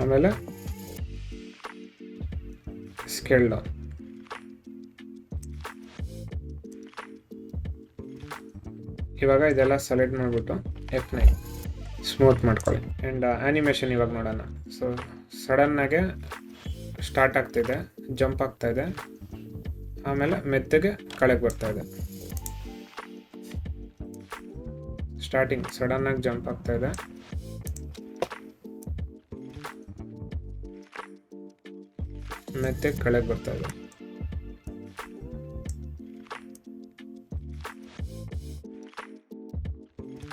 ಆಮೇಲೆ ಸ್ಕೇಲ್ ಡೌನ್. ಇವಾಗ ಇದೆಲ್ಲ ಸೆಲೆಕ್ಟ್ ಮಾಡಿಬಿಟ್ಟು F9 ಸ್ಮೂತ್ ಮಾಡ್ಕೊಳ್ಳಿ. ಆ್ಯಂಡ್ ಆ್ಯನಿಮೇಷನ್ ಇವಾಗ ನೋಡೋಣ. ಸೊ ಸಡನ್ನಾಗೆ ಸ್ಟಾರ್ಟ್ ಆಗ್ತಾಯಿದೆ, ಜಂಪ್ ಆಗ್ತಾಯಿದೆ, ಆಮೇಲೆ ಮೆತ್ತಗೆ ಕೆಳಗೆ ಬರ್ತಾಯಿದೆ. ಸ್ಟಾರ್ಟಿಂಗ್ ಸಡನ್ ಆಗಿ ಜಂಪ್ ಆಗ್ತಾ ಇದೆ. ಮತ್ತೆ ಕೆಳಗೆ ಬರ್ತಾ ಇದೆ.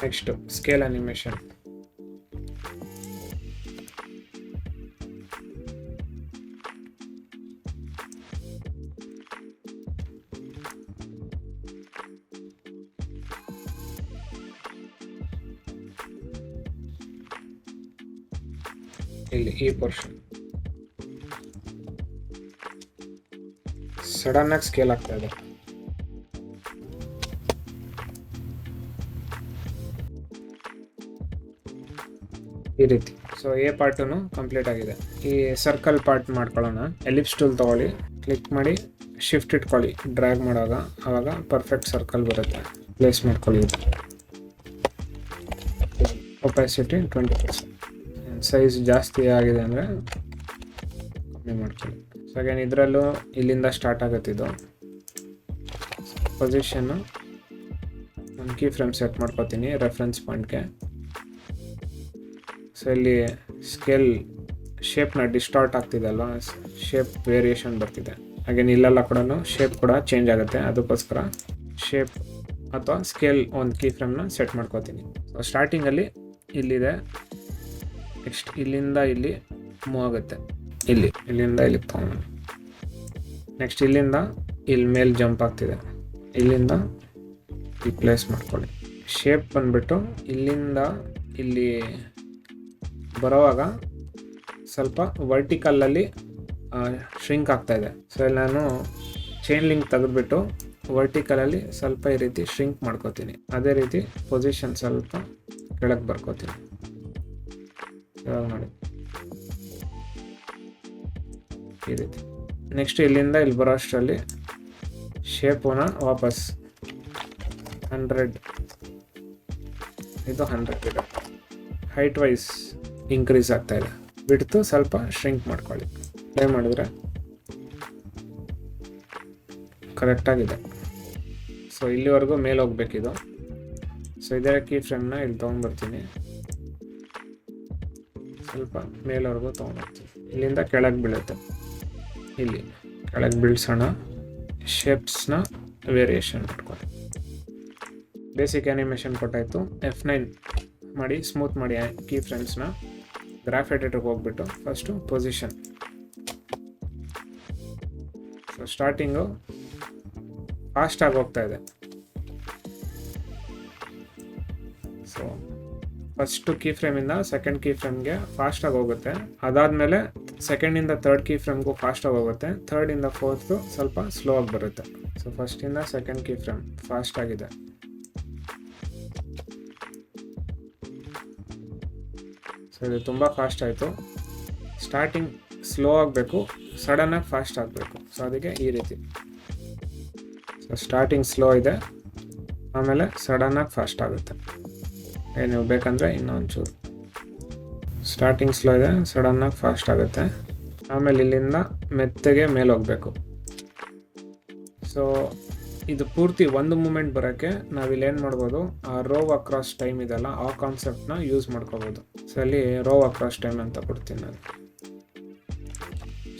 Next scale animation. ಇಲ್ಲಿ ಈ ಪೋರ್ಷನ್ ಸಡನ್ ಆಗಿ ಸ್ಕೇಲ್ ಆಗ್ತಾ ಇದೆ. ಈ ರೀತಿ. ಸೊ ಎ ಪಾರ್ಟು ಕಂಪ್ಲೀಟ್ ಆಗಿದೆ. ಈ ಸರ್ಕಲ್ ಪಾರ್ಟ್ ಮಾಡ್ಕೊಳ್ಳೋಣ. ಎಲಿಪ್ಸ್ ಟೂಲ್ ತಗೊಳ್ಳಿ, ಕ್ಲಿಕ್ ಮಾಡಿ, ಶಿಫ್ಟ್ ಇಟ್ಕೊಳ್ಳಿ. ಡ್ರ್ಯಾಗ್ ಮಾಡುವಾಗ ಆವಾಗ ಪರ್ಫೆಕ್ಟ್ ಸರ್ಕಲ್ ಬರುತ್ತೆ. ಪ್ಲೇಸ್ ಮಾಡ್ಕೊಳ್ಳಿ. ಒಪಾಸಿಟಿ 20%. ಸೈಜ್ ಜಾಸ್ತಿ ಆಗಿದೆ ಅಂದರೆ ಕಮ್ಮಿ ಮಾಡ್ಕೊಳ್ಳಿ. ಸೊ ಅಗೇನ್ ಇದರಲ್ಲೂ ಇಲ್ಲಿಂದ ಸ್ಟಾರ್ಟ್ ಆಗುತ್ತಿದ್ದು. ಪೊಸಿಷನ್ನು ಒಂದು ಕೀ ಫ್ರೇಮ್ ಸೆಟ್ ಮಾಡ್ಕೋತೀನಿ ರೆಫರೆನ್ಸ್ ಪಾಯಿಂಟ್ಗೆ. ಸೊ ಇಲ್ಲಿ ಸ್ಕೇಲ್ ಶೇಪ್ನ ಡಿಸ್ಟಾರ್ಟ್ ಆಗ್ತಿದೆ ಅಲ್ವಾ, ಶೇಪ್ ವೇರಿಯೇಷನ್ ಬರ್ತಿದೆ. ಹಾಗೇನು ಇಲ್ಲೆಲ್ಲ ಕೂಡ ಶೇಪ್ ಕೂಡ ಚೇಂಜ್ ಆಗುತ್ತೆ. ಅದಕ್ಕೋಸ್ಕರ ಶೇಪ್ ಅಥವಾ ಸ್ಕೇಲ್ ಒಂದು ಕೀ ಫ್ರೇಮ್ನ ಸೆಟ್ ಮಾಡ್ಕೋತೀನಿ. ಸೊ ಸ್ಟಾರ್ಟಿಂಗಲ್ಲಿ ಇಲ್ಲಿದೆ. ನೆಕ್ಸ್ಟ್ ಇಲ್ಲಿಂದ ಇಲ್ಲಿ ಮೂವ್ ಆಗುತ್ತೆ. ಇಲ್ಲಿಂದ ಇಲ್ಲಿಗೆ ತೊಗೊಂಡು. ನೆಕ್ಸ್ಟ್ ಇಲ್ಲಿಂದ ಇಲ್ಲಿ ಮೇಲೆ ಜಂಪ್ ಆಗ್ತಿದೆ. ಇಲ್ಲಿಂದ ಇಲ್ಲಿ ಪ್ಲೇಸ್ ಮಾಡ್ಕೊಳ್ಳಿ. ಶೇಪ್ ಬಂದ್ಬಿಟ್ಟು ಇಲ್ಲಿಂದ ಇಲ್ಲಿ ಬರೋವಾಗ ಸ್ವಲ್ಪ ವರ್ಟಿಕಲ್ಲಲ್ಲಿ ಶ್ರಿಂಕ್ ಆಗ್ತಾ ಇದೆ. ಸೊ ಇಲ್ಲಿ ನಾನು ಚೈನ್ ಲಿಂಕ್ ತೆಗೆದುಬಿಟ್ಟು ವರ್ಟಿಕಲಲ್ಲಿ ಸ್ವಲ್ಪ ಈ ರೀತಿ ಶ್ರಿಂಕ್ ಮಾಡ್ಕೋತೀನಿ. ಅದೇ ರೀತಿ ಪೊಸಿಷನ್ ಸ್ವಲ್ಪ ಕೆಳಗೆ ಬರ್ಕೋತೀನಿ. ಇವಾಗ ನೋಡಿ ಈ ರೀತಿ. ನೆಕ್ಸ್ಟ್ ಇಲ್ಲಿಂದ ಇಲ್ಲಿ ಬರೋ ಅಷ್ಟರಲ್ಲಿ ಶೇಪುನ ವಾಪಸ್ 100 ಇದು 100 ಇದೆ. ಹೈಟ್ ವೈಸ್ ಇನ್ಕ್ರೀಸ್ ಆಗ್ತಾ ಇದೆ. ಬಿಡ್ತು ಸ್ವಲ್ಪ ಶ್ರಿಂಕ್ ಮಾಡ್ಕೊಳ್ಳಿ. ಪ್ಲೇ ಮಾಡಿದ್ರೆ ಕರೆಕ್ಟಾಗಿದೆ. ಸೊ ಇಲ್ಲಿವರೆಗೂ ಮೇಲೆ ಹೋಗ್ಬೇಕಿದು. ಸೊ ಇದರ ಕೀ ಫ್ರೇಮ್ನ ಇಲ್ಲಿ ತೊಗೊಂಡ್ಬರ್ತೀನಿ. ಸ್ವಲ್ಪ ಮೇಲವರೆಗೂ ತೊಗೊಂಡ್ಬರ್ತೀನಿ. ಇಲ್ಲಿಂದ ಕೆಳಗೆ ಬೀಳುತ್ತೆ. ಇಲ್ಲಿ ಕೆಳಗೆ ಬೀಳ್ಸೋಣ. ಶೇಪ್ಸ್ನ ವೇರಿಯೇಷನ್ ಮಾಡ್ಕೊಳ್ಳಿ. ಬೇಸಿಕ್ ಆ್ಯನಿಮೇಷನ್ ಕೊಟ್ಟಾಯಿತು. F9 ಮಾಡಿ ಸ್ಮೂತ್ ಮಾಡಿ ಕೀ ಫ್ರೇಮ್ಸ್ನ. ಗ್ರಾಫ್ ಎಡಿಟರ್ಗೆ ಹೋಗ್ಬಿಟ್ಟು ಫಸ್ಟು ಪೊಸಿಷನ್. ಸೊ ಸ್ಟಾರ್ಟಿಂಗು ಫಾಸ್ಟಾಗಿ ಹೋಗ್ತಾ ಇದೆ. ಸೊ ಫಸ್ಟು ಕೀ ಫ್ರೇಮಿಂದ ಸೆಕೆಂಡ್ ಕೀ ಫ್ರೇಮ್ಗೆ ಫಾಸ್ಟಾಗಿ ಹೋಗುತ್ತೆ. ಅದಾದಮೇಲೆ ಸೆಕೆಂಡಿಂದ ಥರ್ಡ್ ಕೀ ಫ್ರೇಮ್ಗೂ ಫಾಸ್ಟಾಗಿ ಹೋಗುತ್ತೆ. ಥರ್ಡಿಂದ ಫೋರ್ತು ಸ್ವಲ್ಪ ಸ್ಲೋ ಆಗಿ ಬರುತ್ತೆ. ಸೊ ಫಸ್ಟಿಂದ ಸೆಕೆಂಡ್ ಕೀ ಫ್ರೇಮ್ ಫಾಸ್ಟಾಗಿದೆ. ಸೊ ಇದು ತುಂಬ ಫಾಸ್ಟ್ ಆಯಿತು. ಸ್ಟಾರ್ಟಿಂಗ್ ಸ್ಲೋ ಆಗಬೇಕು, ಸಡನ್ನಾಗಿ ಫಾಸ್ಟ್ ಆಗಬೇಕು. ಸೊ ಅದಕ್ಕೆ ಈ ರೀತಿ. ಸೊ ಸ್ಟಾರ್ಟಿಂಗ್ ಸ್ಲೋ ಇದೆ, ಆಮೇಲೆ ಸಡನ್ನಾಗಿ ಫಾಸ್ಟ್ ಆಗುತ್ತೆ. ನೀವು ಬೇಕಂದರೆ ಇನ್ನೊಂಚೂರು. ಸ್ಟಾರ್ಟಿಂಗ್ ಸ್ಲೋ ಇದೆ, ಸಡನ್ನಾಗಿ ಫಾಸ್ಟ್ ಆಗುತ್ತೆ. ಆಮೇಲೆ ಇಲ್ಲಿಂದ ಮೆತ್ತಗೆ ಮೇಲೆ ಹೋಗಬೇಕು. ಸೊ ಇದು ಪೂರ್ತಿ ಒಂದು ಮೂಮೆಂಟ್ ಬರೋಕ್ಕೆ ನಾವಿಲ್ಲಿ ಏನು ಮಾಡ್ಬೋದು, ಆ ರೋ ಅಕ್ರಾಸ್ ಟೈಮ್ ಇದೆಲ್ಲ ಆ ಕಾನ್ಸೆಪ್ಟ್ನ ಯೂಸ್ ಮಾಡ್ಕೋಬೋದು. ಸೊ ಅಲ್ಲಿ ರೋ ಅಕ್ರಾಸ್ ಟೈಮ್ ಅಂತ ಕೊಡ್ತೀನಿ ನಾನು.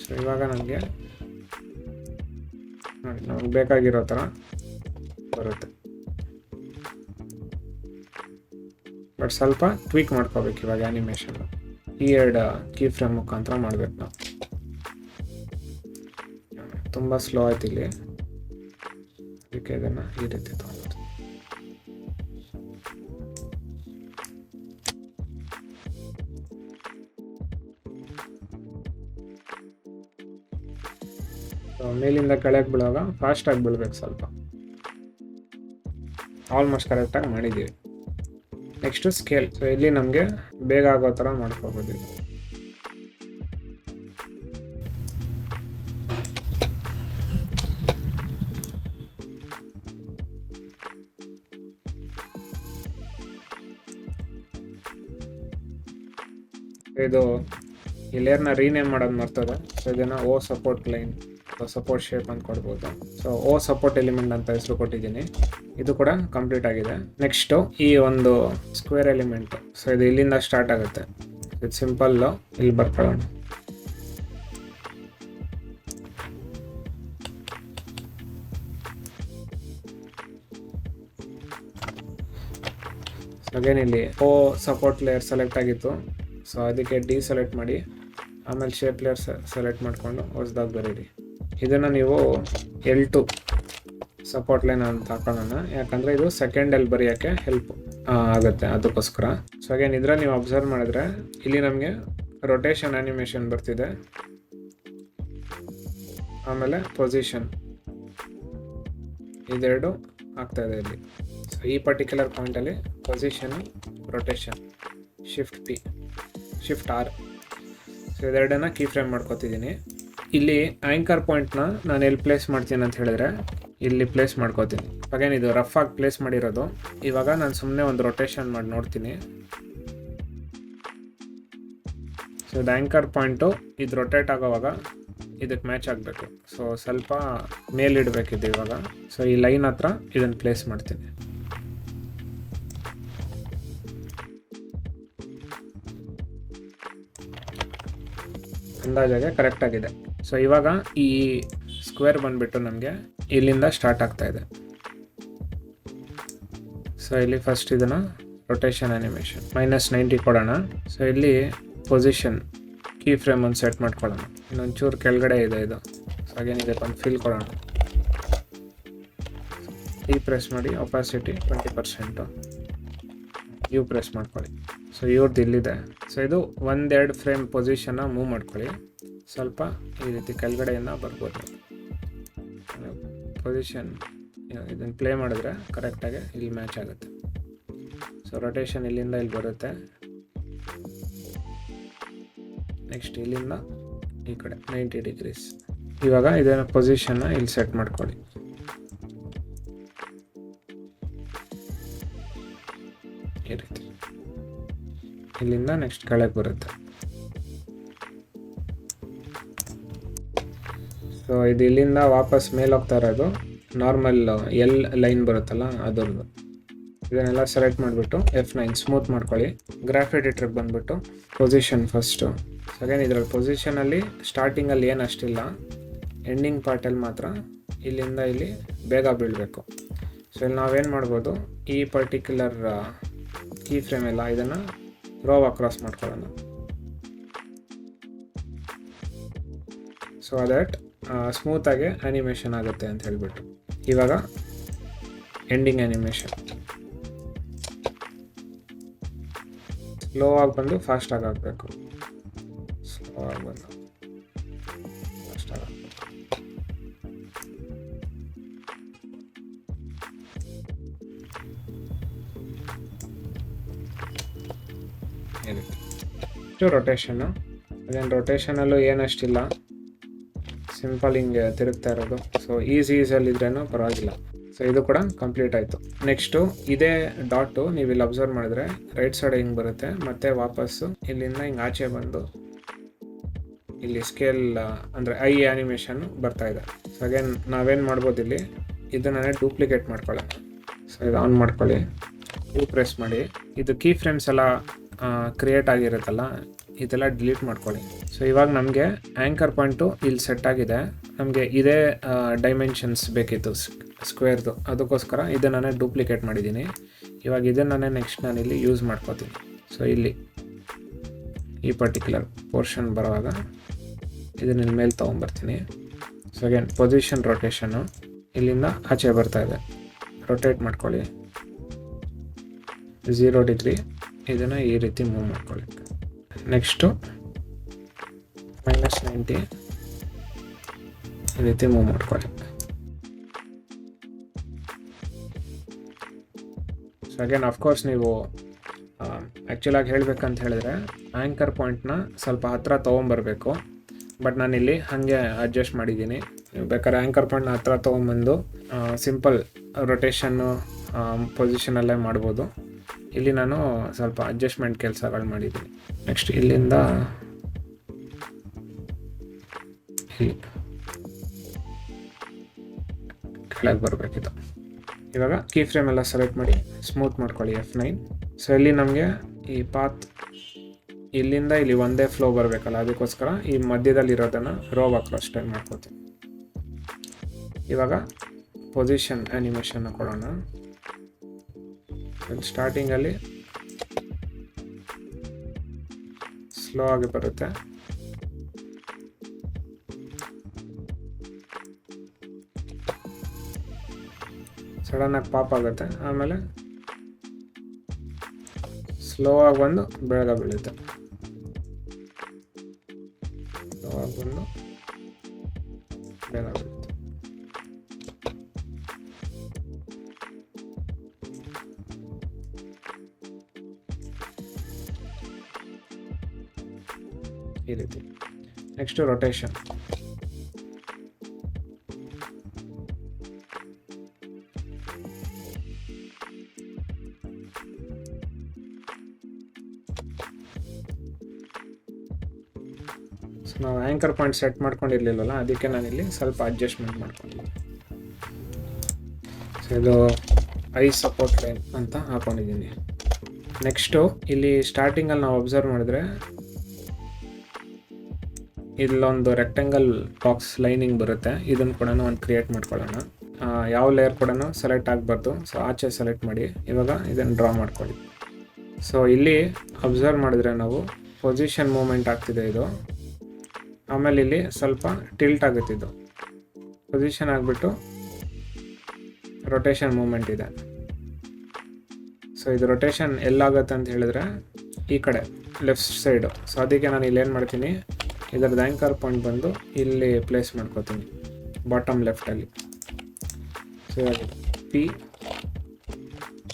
ಸೊ ಇವಾಗ ನನಗೆ ನೋಡಿ ನಮಗೆ ಬೇಕಾಗಿರೋ ಥರ ಬರುತ್ತೆ. ಬಟ್ ಸ್ವಲ್ಪ ಟ್ವೀಕ್ ಮಾಡ್ಕೋಬೇಕು ಇವಾಗ ಆ್ಯನಿಮೇಷನ್. ಈ 2 ಕೀ ಫ್ರೇಮ್ ಮುಖಾಂತರ ಮಾಡಬೇಕು ನಾವು. ತುಂಬ ಸ್ಲೋ ಆಯ್ತು ಇಲ್ಲಿ, ಅದಕ್ಕೆ ಇದನ್ನು ಈ ರೀತಿ ತೊಗೊಂಡು. ಮೇಲಿಂದ ಕೆಳಗೆ ಬೀಳುವಾಗ ಫಾಸ್ಟಾಗಿ ಬೀಳ್ಬೇಕು ಸ್ವಲ್ಪ. ಆಲ್ಮೋಸ್ಟ್ ಕರೆಕ್ಟಾಗಿ ಮಾಡಿದ್ದೀವಿ. Next scale. ಸೊ ಇಲ್ಲಿ ನಮಗೆ ಬೇಗ ಆಗೋ ಥರ ಮಾಡ್ಕೋಬೋದು. ಇದು ಈ ಲೇಯರ್ನ ರೀನೇಮ್ ಮಾಡೋದು ಮರ್ತದೆ. ಸೊ ಇದನ್ನು ಓ ಸಪೋರ್ಟ್ ಲೈನ್ ಅಥವಾ ಸಪೋರ್ಟ್ ಶೇಪ್ ಅಂತ ಕೊಡ್ಬೋದು. ಸೊ ಓ ಸಪೋರ್ಟ್ ಎಲಿಮೆಂಟ್ ಅಂತ ಹೆಸರು ಕೊಟ್ಟಿದ್ದೀನಿ. ಇದು ಕೂಡ ಕಂಪ್ಲೀಟ್ ಆಗಿದೆ. ನೆಕ್ಸ್ಟು ಈ ಒಂದು ಸ್ಕ್ವೇರ್ ಎಲಿಮೆಂಟ್, ಸೊ ಇದು ಇಲ್ಲಿಂದ ಸ್ಟಾರ್ಟ್ ಆಗುತ್ತೆ. ಇದು ಸಿಂಪಲ್ಲು ಇಲ್ಲಿ ಬರ್ಕೊಳ್ಳೋಣ. ಅಗೇನ್ ಇಲ್ಲಿ ಸಪೋರ್ಟ್ ಲೇಯರ್ ಸೆಲೆಕ್ಟ್ ಆಗಿತ್ತು, ಸೊ ಅದಕ್ಕೆ ಡಿಸೆಲೆಕ್ಟ್ ಮಾಡಿ ಆಮೇಲೆ ಶೇಪ್ ಲೇಯರ್ ಸೆಲೆಕ್ಟ್ ಮಾಡಿಕೊಂಡು ಹೊಸದಾಗಿ ಬರೀರಿ. ಇದನ್ನು ನೀವು L2 ಸಪೋರ್ಟ್ ಲೈನ್ ಅಂತ ಹಾಕೊಳ್ಳೋಣ, ಯಾಕಂದರೆ ಇದು ಸೆಕೆಂಡ್ ಎಲ್ ಬರೆಯೋಕ್ಕೆ ಹೆಲ್ಪ್ ಆಗುತ್ತೆ, ಅದಕ್ಕೋಸ್ಕರ. ಸೊ ಅಗೇನ್ ಇದರಲ್ಲಿ ನೀವು ಅಬ್ಸರ್ವ್ ಮಾಡಿದ್ರೆ ಇಲ್ಲಿ ನಮಗೆ ರೊಟೇಷನ್ ಆ್ಯನಿಮೇಷನ್ ಬರ್ತಿದೆ, ಆಮೇಲೆ ಪೊಸಿಷನ್, ಇದೆರಡು ಆಗ್ತಾ ಇದೆ ಇಲ್ಲಿ. ಸೊ ಈ ಪರ್ಟಿಕ್ಯುಲರ್ ಪಾಯಿಂಟಲ್ಲಿ position, rotation, shift R, so ಇದೆರಡನ್ನ ಕೀ ಫ್ರೇಮ್ ಮಾಡ್ಕೋತಿದ್ದೀನಿ. ಇಲ್ಲಿ ಆ್ಯಂಕರ್ ಪಾಯಿಂಟ್ನ ನಾನು ಎಲ್ಲಿ ಪ್ಲೇಸ್ ಮಾಡ್ತೀನಿ ಅಂತ ಹೇಳಿದ್ರೆ ಇಲ್ಲಿ ಪ್ಲೇಸ್ ಮಾಡ್ಕೋತೀನಿ. ಅಗೇನ್ ಇದು ರಫ್ ಆಗಿ ಪ್ಲೇಸ್ ಮಾಡಿರೋದು. ಇವಾಗ ನಾನು ಸುಮ್ಮನೆ ಒಂದು ರೊಟೇಷನ್ ಮಾಡಿ ನೋಡ್ತೀನಿ. ಸೊ ಇದು ಆ್ಯಂಕರ್ ಪಾಯಿಂಟು, ಇದು ರೊಟೇಟ್ ಆಗೋವಾಗ ಇದಕ್ಕೆ ಮ್ಯಾಚ್ ಆಗಬೇಕು. ಸೊ ಸ್ವಲ್ಪ ಮೇಲಿಡಬೇಕಿದ್ದು ಇವಾಗ. ಸೊ ಈ ಲೈನ್ ಹತ್ರ ಇದನ್ನು ಪ್ಲೇಸ್ ಮಾಡ್ತೀನಿ. ಅಂದಾಜಾಗೆ ಕರೆಕ್ಟ್ ಆಗಿದೆ. ಸೊ ಇವಾಗ ಈ ಸ್ಕ್ವೇರ್ ಬಂದುಬಿಟ್ಟು ನಮಗೆ ಇಲ್ಲಿಂದ ಸ್ಟಾರ್ಟ್ ಆಗ್ತಾ ಇದೆ. ಸೊ ಇಲ್ಲಿ ಫಸ್ಟ್ ಇದನ್ನು ರೊಟೇಷನ್ ಆ್ಯನಿಮೇಷನ್ -90 ಕೊಡೋಣ. ಸೊ ಇಲ್ಲಿ ಪೊಸಿಷನ್ ಕೀ ಫ್ರೇಮ್ ಒಂದು ಸೆಟ್ ಮಾಡ್ಕೊಳ್ಳೋಣ. ಇನ್ನೊಂದು ಚೂರು ಕೆಳಗಡೆ ಇದೆ ಇದು. ಸೊ ಹಾಗೇನು ಇದಕ್ಕೆ ಒಂದು ಫಿಲ್ ಕೊಡೋಣ. ಈ ಪ್ರೆಸ್ ಮಾಡಿ, ಒಪಾಸಿಟಿ 20%, ಯು ಪ್ರೆಸ್ ಮಾಡ್ಕೊಳ್ಳಿ. ಸೊ ಇವ್ರದ್ದು ಇಲ್ಲಿದೆ. ಸೊ ಇದು 1-2 ಫ್ರೇಮ್ ಪೊಸಿಷನ್ನ ಮೂವ್ ಮಾಡ್ಕೊಳ್ಳಿ. ಸ್ವಲ್ಪ ಈ ರೀತಿ ಕೆಳಗಡೆಯಿಂದ ಬರ್ಬೋದು. ಪೊಸಿಷನ್ ಇದನ್ನು ಪ್ಲೇ ಮಾಡಿದ್ರೆ ಕರೆಕ್ಟಾಗಿ ಇಲ್ಲಿ ಮ್ಯಾಚ್ ಆಗುತ್ತೆ. ಸೊ ರೊಟೇಷನ್ ಇಲ್ಲಿಂದ ಇಲ್ಲಿ ಬರುತ್ತೆ. ನೆಕ್ಸ್ಟ್ ಇಲ್ಲಿಂದ ಈ ಕಡೆ 90 ಡಿಗ್ರೀಸ್. ಇವಾಗ ಇದನ್ನು ಪೊಸಿಷನ್ನ ಇಲ್ಲಿ ಸೆಟ್ ಮಾಡ್ಕೊಳ್ಳಿ. ಈ ರೀತಿ ಇಲ್ಲಿಂದ ನೆಕ್ಸ್ಟ್ ಕೆಳಗೆ ಬರುತ್ತೆ. ಸೊ ಇದು ಇಲ್ಲಿಂದ ವಾಪಸ್ ಮೇಲೆ ಹೋಗ್ತಾ ಇರೋದು ನಾರ್ಮಲ್ ಎಲ್ ಲೈನ್ ಬರುತ್ತಲ್ಲ ಅದರದ್ದು. ಇದನ್ನೆಲ್ಲ ಸೆಲೆಕ್ಟ್ ಮಾಡಿಬಿಟ್ಟು F9 ಸ್ಮೂತ್ ಮಾಡ್ಕೊಳ್ಳಿ. ಗ್ರಾಫ್ ಎಡಿಟರ್ಗೆ ಬಂದುಬಿಟ್ಟು ಪೊಸಿಷನ್ ಫಸ್ಟು. ಸೆಕೆಂಡ್ ಇದರಲ್ಲಿ ಪೊಸಿಷನಲ್ಲಿ ಸ್ಟಾರ್ಟಿಂಗಲ್ಲಿ ಏನು ಅಷ್ಟಿಲ್ಲ, ಎಂಡಿಂಗ್ ಪಾರ್ಟಲ್ಲಿ ಮಾತ್ರ ಇಲ್ಲಿಂದ ಇಲ್ಲಿ ಬೇಗ ಬೀಳಬೇಕು. ಸೊ ಇಲ್ಲಿ ನಾವೇನು ಮಾಡ್ಬೋದು, ಈ ಪರ್ಟಿಕ್ಯುಲರ್ ಕೀ ಫ್ರೇಮ್ ಎಲ್ಲ ಇದನ್ನು ರೋ ಅಕ್ರಾಸ್ ಮಾಡ್ಕೊಳ್ಳೋಣ. ಸೊ ದಟ್ ಸ್ಮೂತಾಗಿ ಆ್ಯನಿಮೇಷನ್ ಆಗುತ್ತೆ ಅಂತ ಹೇಳ್ಬಿಟ್ಟು. ಇವಾಗ ಎಂಡಿಂಗ್ ಆ್ಯನಿಮೇಷನ್ ಸ್ಲೋ ಆಗಿ ಬಂದು ಫಾಸ್ಟಾಗಿ ಆಗಬೇಕು. ಸ್ಲೋ ಆಗಿ ಬಂದು ಫಾಸ್ಟಾಗಿ ಆಗಬೇಕು. ಇಷ್ಟು ರೊಟೇಷನ್ನು. ಅದೇನು ರೊಟೇಷನಲ್ಲೂ ಏನಷ್ಟಿಲ್ಲ, ಸಿಂಪಲ್ ಹಿಂಗೆ ತಿರುಗ್ತಾ ಇರೋದು. ಸೊ ಈಸಿಯಲ್ಲಿದ್ರೇನು ಪರವಾಗಿಲ್ಲ. ಸೊ ಇದು ಕೂಡ ಕಂಪ್ಲೀಟ್ ಆಯಿತು. ನೆಕ್ಸ್ಟು ಇದೇ ಡಾಟು ನೀವು ಇಲ್ಲಿ ಅಬ್ಸರ್ವ್ ಮಾಡಿದ್ರೆ ರೈಟ್ ಸೈಡ್ ಹಿಂಗೆ ಬರುತ್ತೆ, ಮತ್ತು ವಾಪಸ್ಸು ಇಲ್ಲಿಂದ ಹಿಂಗೆ ಆಚೆ ಬಂದು ಇಲ್ಲಿ ಸ್ಕೇಲ್ ಅಂದರೆ ಐ ಆ್ಯನಿಮೇಷನ್ ಬರ್ತಾ ಇದೆ. ಸೊ ಅಗೇನ್ ನಾವೇನು ಮಾಡ್ಬೋದು, ಇಲ್ಲಿ ಇದನ್ನೇ ಡೂಪ್ಲಿಕೇಟ್ ಮಾಡ್ಕೊಳ್ಳೋಣ. ಸೊ ಇದು ಆನ್ ಮಾಡ್ಕೊಳ್ಳಿ, ಯು ಪ್ರೆಸ್ ಮಾಡಿ. ಇದು ಕೀ ಫ್ರೇಮ್ಸ್ ಎಲ್ಲ ಕ್ರಿಯೇಟ್ ಆಗಿರುತ್ತಲ್ಲ, ಇದೆಲ್ಲ ಡಿಲೀಟ್ ಮಾಡ್ಕೊಳ್ಳಿ. ಸೊ ಇವಾಗ ನಮಗೆ ಆ್ಯಂಕರ್ ಪಾಯಿಂಟು ಇಲ್ಲಿ ಸೆಟ್ ಆಗಿದೆ. ನಮಗೆ ಇದೇ ಡೈಮೆನ್ಷನ್ಸ್ ಬೇಕಿತ್ತು ಸ್ಕ್ವೇರ್ದು, ಅದಕ್ಕೋಸ್ಕರ ಇದನ್ನು ಡೂಪ್ಲಿಕೇಟ್ ಮಾಡಿದ್ದೀನಿ. ಇವಾಗ ಇದನ್ನು ನೆಕ್ಸ್ಟ್ ನಾನು ಇಲ್ಲಿ ಯೂಸ್ ಮಾಡ್ಕೋತೀನಿ. ಸೊ ಇಲ್ಲಿ ಈ ಪರ್ಟಿಕ್ಯುಲರ್ ಪೋರ್ಷನ್ ಬರುವಾಗ ಇದನ್ನ ಇಲ್ಲಿ ಮೇಲೆ ತೊಗೊಂಬರ್ತೀನಿ. ಸೊ ಅಗೇನ್ ಪೊಸಿಷನ್ ರೊಟೇಷನ್ನು ಇಲ್ಲಿಂದ ಆಚೆ ಬರ್ತಾ ಇದೆ, ರೊಟೇಟ್ ಮಾಡ್ಕೊಳ್ಳಿ 0 ಡಿಗ್ರಿ. ಇದನ್ನು ಈ ರೀತಿ ಮೂವ್ ಮಾಡ್ಕೊಳ್ಳಿ. ನೆಕ್ಸ್ಟು -90 ಈ ರೀತಿ ಮೂವ್ ಮಾಡ್ಕೊಳ್ಳಿ. ಸೊ ಅಗೇನ್ ಅಫ್ಕೋರ್ಸ್ ನೀವು ಆ್ಯಕ್ಚುಲಾಗಿ ಹೇಳಬೇಕಂತ ಹೇಳಿದ್ರೆ ಆ್ಯಂಕರ್ ಪಾಯಿಂಟ್ನ ಸ್ವಲ್ಪ ಹತ್ತಿರ ತೊಗೊಂಬರ್ಬೇಕು. ಬಟ್ ನಾನಿಲ್ಲಿ ಹಾಗೆ ಅಡ್ಜಸ್ಟ್ ಮಾಡಿದ್ದೀನಿ. ನೀವು ಬೇಕಾದ್ರೆ ಆ್ಯಂಕರ್ ಪಾಯಿಂಟ್ನ ಹತ್ತಿರ ತೊಗೊಂಬಂದು ಸಿಂಪಲ್ ರೊಟೇಷನ್ನು ಪೊಸಿಷನಲ್ಲೇ ಮಾಡ್ಬೋದು. ಇಲ್ಲಿ ನಾನು ಸ್ವಲ್ಪ ಅಡ್ಜಸ್ಟ್ಮೆಂಟ್ ಕೆಲಸಗಳು ಮಾಡಿದ್ದೀನಿ. ನೆಕ್ಸ್ಟ್ ಇಲ್ಲಿಂದ ಇಲ್ಲಿ ಕೆಳಗೆ ಬರಬೇಕಿತ್ತು. ಇವಾಗ ಕೀ ಫ್ರೇಮ್ ಎಲ್ಲ ಸೆಲೆಕ್ಟ್ ಮಾಡಿ ಸ್ಮೂತ್ ಮಾಡ್ಕೊಳ್ಳಿ F9. ಸೊ ಇಲ್ಲಿ ನಮಗೆ ಈ ಪಾತ್ ಇಲ್ಲಿಂದ ಇಲ್ಲಿ ಒಂದೇ ಫ್ಲೋ ಬರಬೇಕಲ್ಲ, ಅದಕ್ಕೋಸ್ಕರ ಈ ಮಧ್ಯದಲ್ಲಿ ಇರೋದನ್ನು ರೋವ್ ಅಕ್ರಾಸ್ ಟೈಮ್ ಮಾಡ್ಕೋತೀನಿ. ಇವಾಗ ಪೊಸಿಷನ್ ಆ್ಯನಿಮೇಷನ್ನ ಕೊಡೋಣ. ಸ್ಟಾರ್ಟಿಂಗಲ್ಲಿ ಸ್ಲೋ ಆಗಿ ಬರುತ್ತೆ, ಸಡನ್ನಾಗಿ ಪಾಪ್ ಆಗುತ್ತೆ, ಆಮೇಲೆ ಸ್ಲೋ ಆಗಿ ಬಂದು ಬೇಗ ಬೀಳುತ್ತೆ, ಸ್ಲೋ ಆಗಿ ಬಂದು ಬೇಗ ಬೀಳುತ್ತೆ. ಈ ರೀತಿ. Next rotation. ನಾವು ಆ್ಯಂಕರ್ ಪಾಯಿಂಟ್ ಸೆಟ್ ಮಾಡ್ಕೊಂಡಿರ್ಲಿಲ್ಲಲ್ಲ, ಅದಕ್ಕೆ ನಾನಿಲ್ಲಿ ಸ್ವಲ್ಪ ಅಡ್ಜಸ್ಟ್ಮೆಂಟ್ ಮಾಡ್ಕೊಂಡಿದ್ದೀನಿ. ಸೊ ಇದು ಐ ಸಪೋರ್ಟ್ ಲೈನ್ ಅಂತ ಹಾಕೊಂಡಿದ್ದೀನಿ. ನೆಕ್ಸ್ಟು ಇಲ್ಲಿ ಸ್ಟಾರ್ಟಿಂಗಲ್ಲಿ ನಾವು ಅಬ್ಸರ್ವ್ ಮಾಡಿದ್ರೆ ಇಲ್ಲೊಂದು ರೆಕ್ಟೆಂಗಲ್ ಬಾಕ್ಸ್ ಲೈನಿಂಗ್ ಬರುತ್ತೆ, ಇದನ್ನು ಕೂಡ ಒಂದು ಕ್ರಿಯೇಟ್ ಮಾಡ್ಕೊಳ್ಳೋಣ. ಯಾವ ಲೇಯರ್ ಕೂಡ ಸೆಲೆಕ್ಟ್ ಆಗಬಾರ್ದು, ಸೊ ಆಚೆ ಸೆಲೆಕ್ಟ್ ಮಾಡಿ ಇವಾಗ ಇದನ್ನು ಡ್ರಾ ಮಾಡ್ಕೊಳ್ಳಿ. ಸೊ ಇಲ್ಲಿ ಅಬ್ಸರ್ವ್ ಮಾಡಿದ್ರೆ ನಾವು ಪೊಸಿಷನ್ ಮೂಮೆಂಟ್ ಆಗ್ತಿದೆ ಇದು, ಆಮೇಲೆ ಇಲ್ಲಿ ಸ್ವಲ್ಪ ಟಿಲ್ಟ್ ಆಗುತ್ತೆ, ಇದು ಪೊಸಿಷನ್ ಆಗಿಬಿಟ್ಟು ರೊಟೇಷನ್ ಮೂಮೆಂಟ್ ಇದೆ. ಸೊ ಇದು ರೊಟೇಷನ್ ಎಲ್ಲಾಗುತ್ತೆ ಅಂತ ಹೇಳಿದ್ರೆ ಈ ಕಡೆ ಲೆಫ್ಟ್ ಸೈಡು. ಸೊ ಅದಕ್ಕೆ ನಾನು ಇಲ್ಲೇನು ಮಾಡ್ತೀನಿ, ಇದರದ್ದು ಆ್ಯಂಕರ್ ಪಾಯಿಂಟ್ ಬಂದು ಇಲ್ಲಿ ಪ್ಲೇಸ್ ಮಾಡ್ಕೋತೀನಿ ಬಾಟಮ್ ಲೆಫ್ಟಲ್ಲಿ. ಸೊ ಇವಾಗ ಪಿ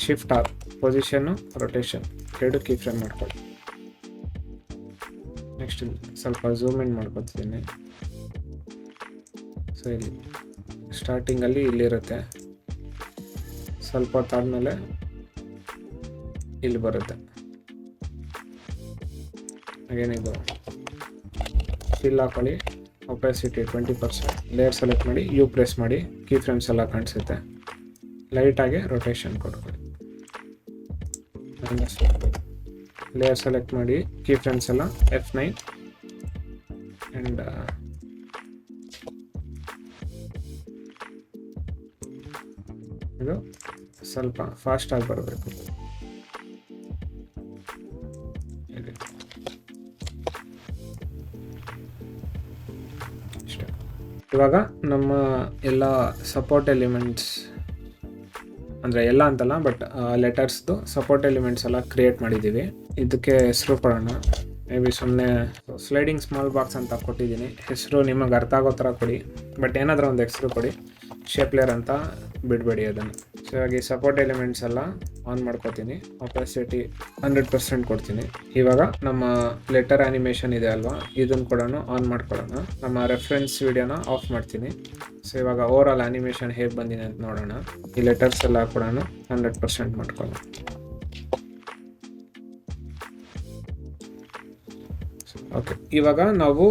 ಶಿಫ್ಟ್ ಆರ್ ಪೊಸಿಷನ್ನು ರೊಟೇಷನ್ ಎರಡು ಕೀ ಫ್ರೇಮ್ ಮಾಡ್ಕೊಳ್ಳಿ. ನೆಕ್ಸ್ಟ್ ಸ್ವಲ್ಪ ಝೂಮ್ ಇನ್ ಮಾಡ್ಕೊತಿದ್ದೀನಿ. ಸೊ ಇಲ್ಲಿ ಸ್ಟಾರ್ಟಿಂಗಲ್ಲಿ ಇಲ್ಲಿರುತ್ತೆ, ಸ್ವಲ್ಪ ಹೊತ್ತಾದ್ಮೇಲೆ ಇಲ್ಲಿ ಬರುತ್ತೆ. ಹಾಗೇನಿದು ಫಿಲ್ ಹಾಕೊಳ್ಳಿ, ಒಪಾಸಿಟಿ 20%, ಲೇಯರ್ ಸೆಲೆಕ್ಟ್ ಮಾಡಿ, ಯು ಪ್ರೆಸ್ ಮಾಡಿ, ಕೀ ಫ್ರೇಮ್ಸ್ ಎಲ್ಲ ಕಾಣಿಸುತ್ತೆ. ಲೈಟಾಗಿ ರೊಟೇಷನ್ ಕೊಡ್ಕೊಳ್ಳಿ, ಲೇಯರ್ ಸೆಲೆಕ್ಟ್ ಮಾಡಿ, ಕೀ ಫ್ರೇಮ್ಸ್ ಎಲ್ಲ F9 ಆ್ಯಂಡ್ ಇದು ಸ್ವಲ್ಪ ಫಾಸ್ಟಾಗಿ ಬರಬೇಕು. ಇವಾಗ ನಮ್ಮ ಎಲ್ಲ ಸಪೋರ್ಟ್ ಎಲಿಮೆಂಟ್ಸ್, ಅಂದರೆ ಎಲ್ಲ ಅಂತಲ್ಲ ಬಟ್ ಲೆಟರ್ಸ್ದು ಸಪೋರ್ಟ್ ಎಲಿಮೆಂಟ್ಸ್ ಎಲ್ಲ ಕ್ರಿಯೇಟ್ ಮಾಡಿದ್ದೀವಿ. ಇದಕ್ಕೆ ಹೆಸರು ಕೊಡೋಣ, ಮೇ ಬಿ ಸುಮ್ಮನೆ ಸ್ಲೈಡಿಂಗ್ ಸ್ಮಾಲ್ ಬಾಕ್ಸ್ ಅಂತ ಕೊಟ್ಟಿದ್ದೀನಿ. ಹೆಸರು ನಿಮಗೆ ಅರ್ಥ ಆಗೋ ಥರ ಕೊಡಿ, ಬಟ್ ಏನಾದರೂ ಒಂದು ಹೆಸರು ಕೊಡಿ, ಶೇಪ್ ಲೇಯರ್ ಅಂತ ಬಿಡಬೇಡಿ ಅದನ್ನು. ಸೊ ಹಾಗೆ ಸಪೋರ್ಟ್ ಎಲಿಮೆಂಟ್ಸ್ ಎಲ್ಲ ಆನ್ ಮಾಡ್ಕೋತೀನಿ, ಒಪಾಸಿಟಿ 100% ಕೊಡ್ತೀನಿ. ಇವಾಗ ನಮ್ಮ ಲೆಟರ್ ಆ್ಯನಿಮೇಷನ್ ಇದೆ ಅಲ್ವಾ, ಇದನ್ನು ಕೂಡ ಆನ್ ಮಾಡ್ಕೊಳ್ಳೋಣ. ನಮ್ಮ ರೆಫರೆನ್ಸ್ ವಿಡಿಯೋನ ಆಫ್ ಮಾಡ್ತೀನಿ. ಸೊ ಇವಾಗ ಓವರ್ ಆಲ್ ಆ್ಯನಿಮೇಷನ್ ಹೇಗೆ ಬಂದಿದೆ ಅಂತ ನೋಡೋಣ. ಈ ಲೆಟರ್ಸ್ ಎಲ್ಲ ಕೂಡ 100% ಮಾಡ್ಕೊಳ್ಳೋಣ. ಓಕೆ, ಇವಾಗ ನಾವು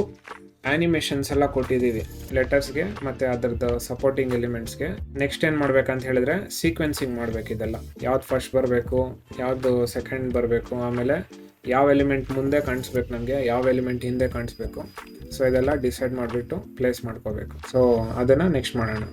ಆ್ಯನಿಮೇಷನ್ಸ್ ಎಲ್ಲ ಕೊಟ್ಟಿದ್ದೀವಿ ಲೆಟರ್ಸ್ಗೆ ಮತ್ತು ಅದರದ್ದು ಸಪೋರ್ಟಿಂಗ್ ಎಲಿಮೆಂಟ್ಸ್ಗೆ. ನೆಕ್ಸ್ಟ್ ಏನು ಮಾಡ್ಬೇಕಂತ ಹೇಳಿದ್ರೆ ಸೀಕ್ವೆನ್ಸಿಂಗ್ ಮಾಡಬೇಕು. ಇದೆಲ್ಲ ಯಾವ್ದು ಫಸ್ಟ್ ಬರಬೇಕು, ಯಾವುದು ಸೆಕೆಂಡ್ ಬರಬೇಕು, ಆಮೇಲೆ ಯಾವ ಎಲಿಮೆಂಟ್ ಮುಂದೆ ಕಾಣಿಸ್ಬೇಕು ನಮಗೆ, ಯಾವ ಎಲಿಮೆಂಟ್ ಹಿಂದೆ ಕಾಣಿಸ್ಬೇಕು. ಸೊ ಇದೆಲ್ಲ ಡಿಸೈಡ್ ಮಾಡಿಬಿಟ್ಟು ಪ್ಲೇಸ್ ಮಾಡ್ಕೋಬೇಕು. ಸೊ ಅದನ್ನು ನೆಕ್ಸ್ಟ್ ಮಾಡೋಣ.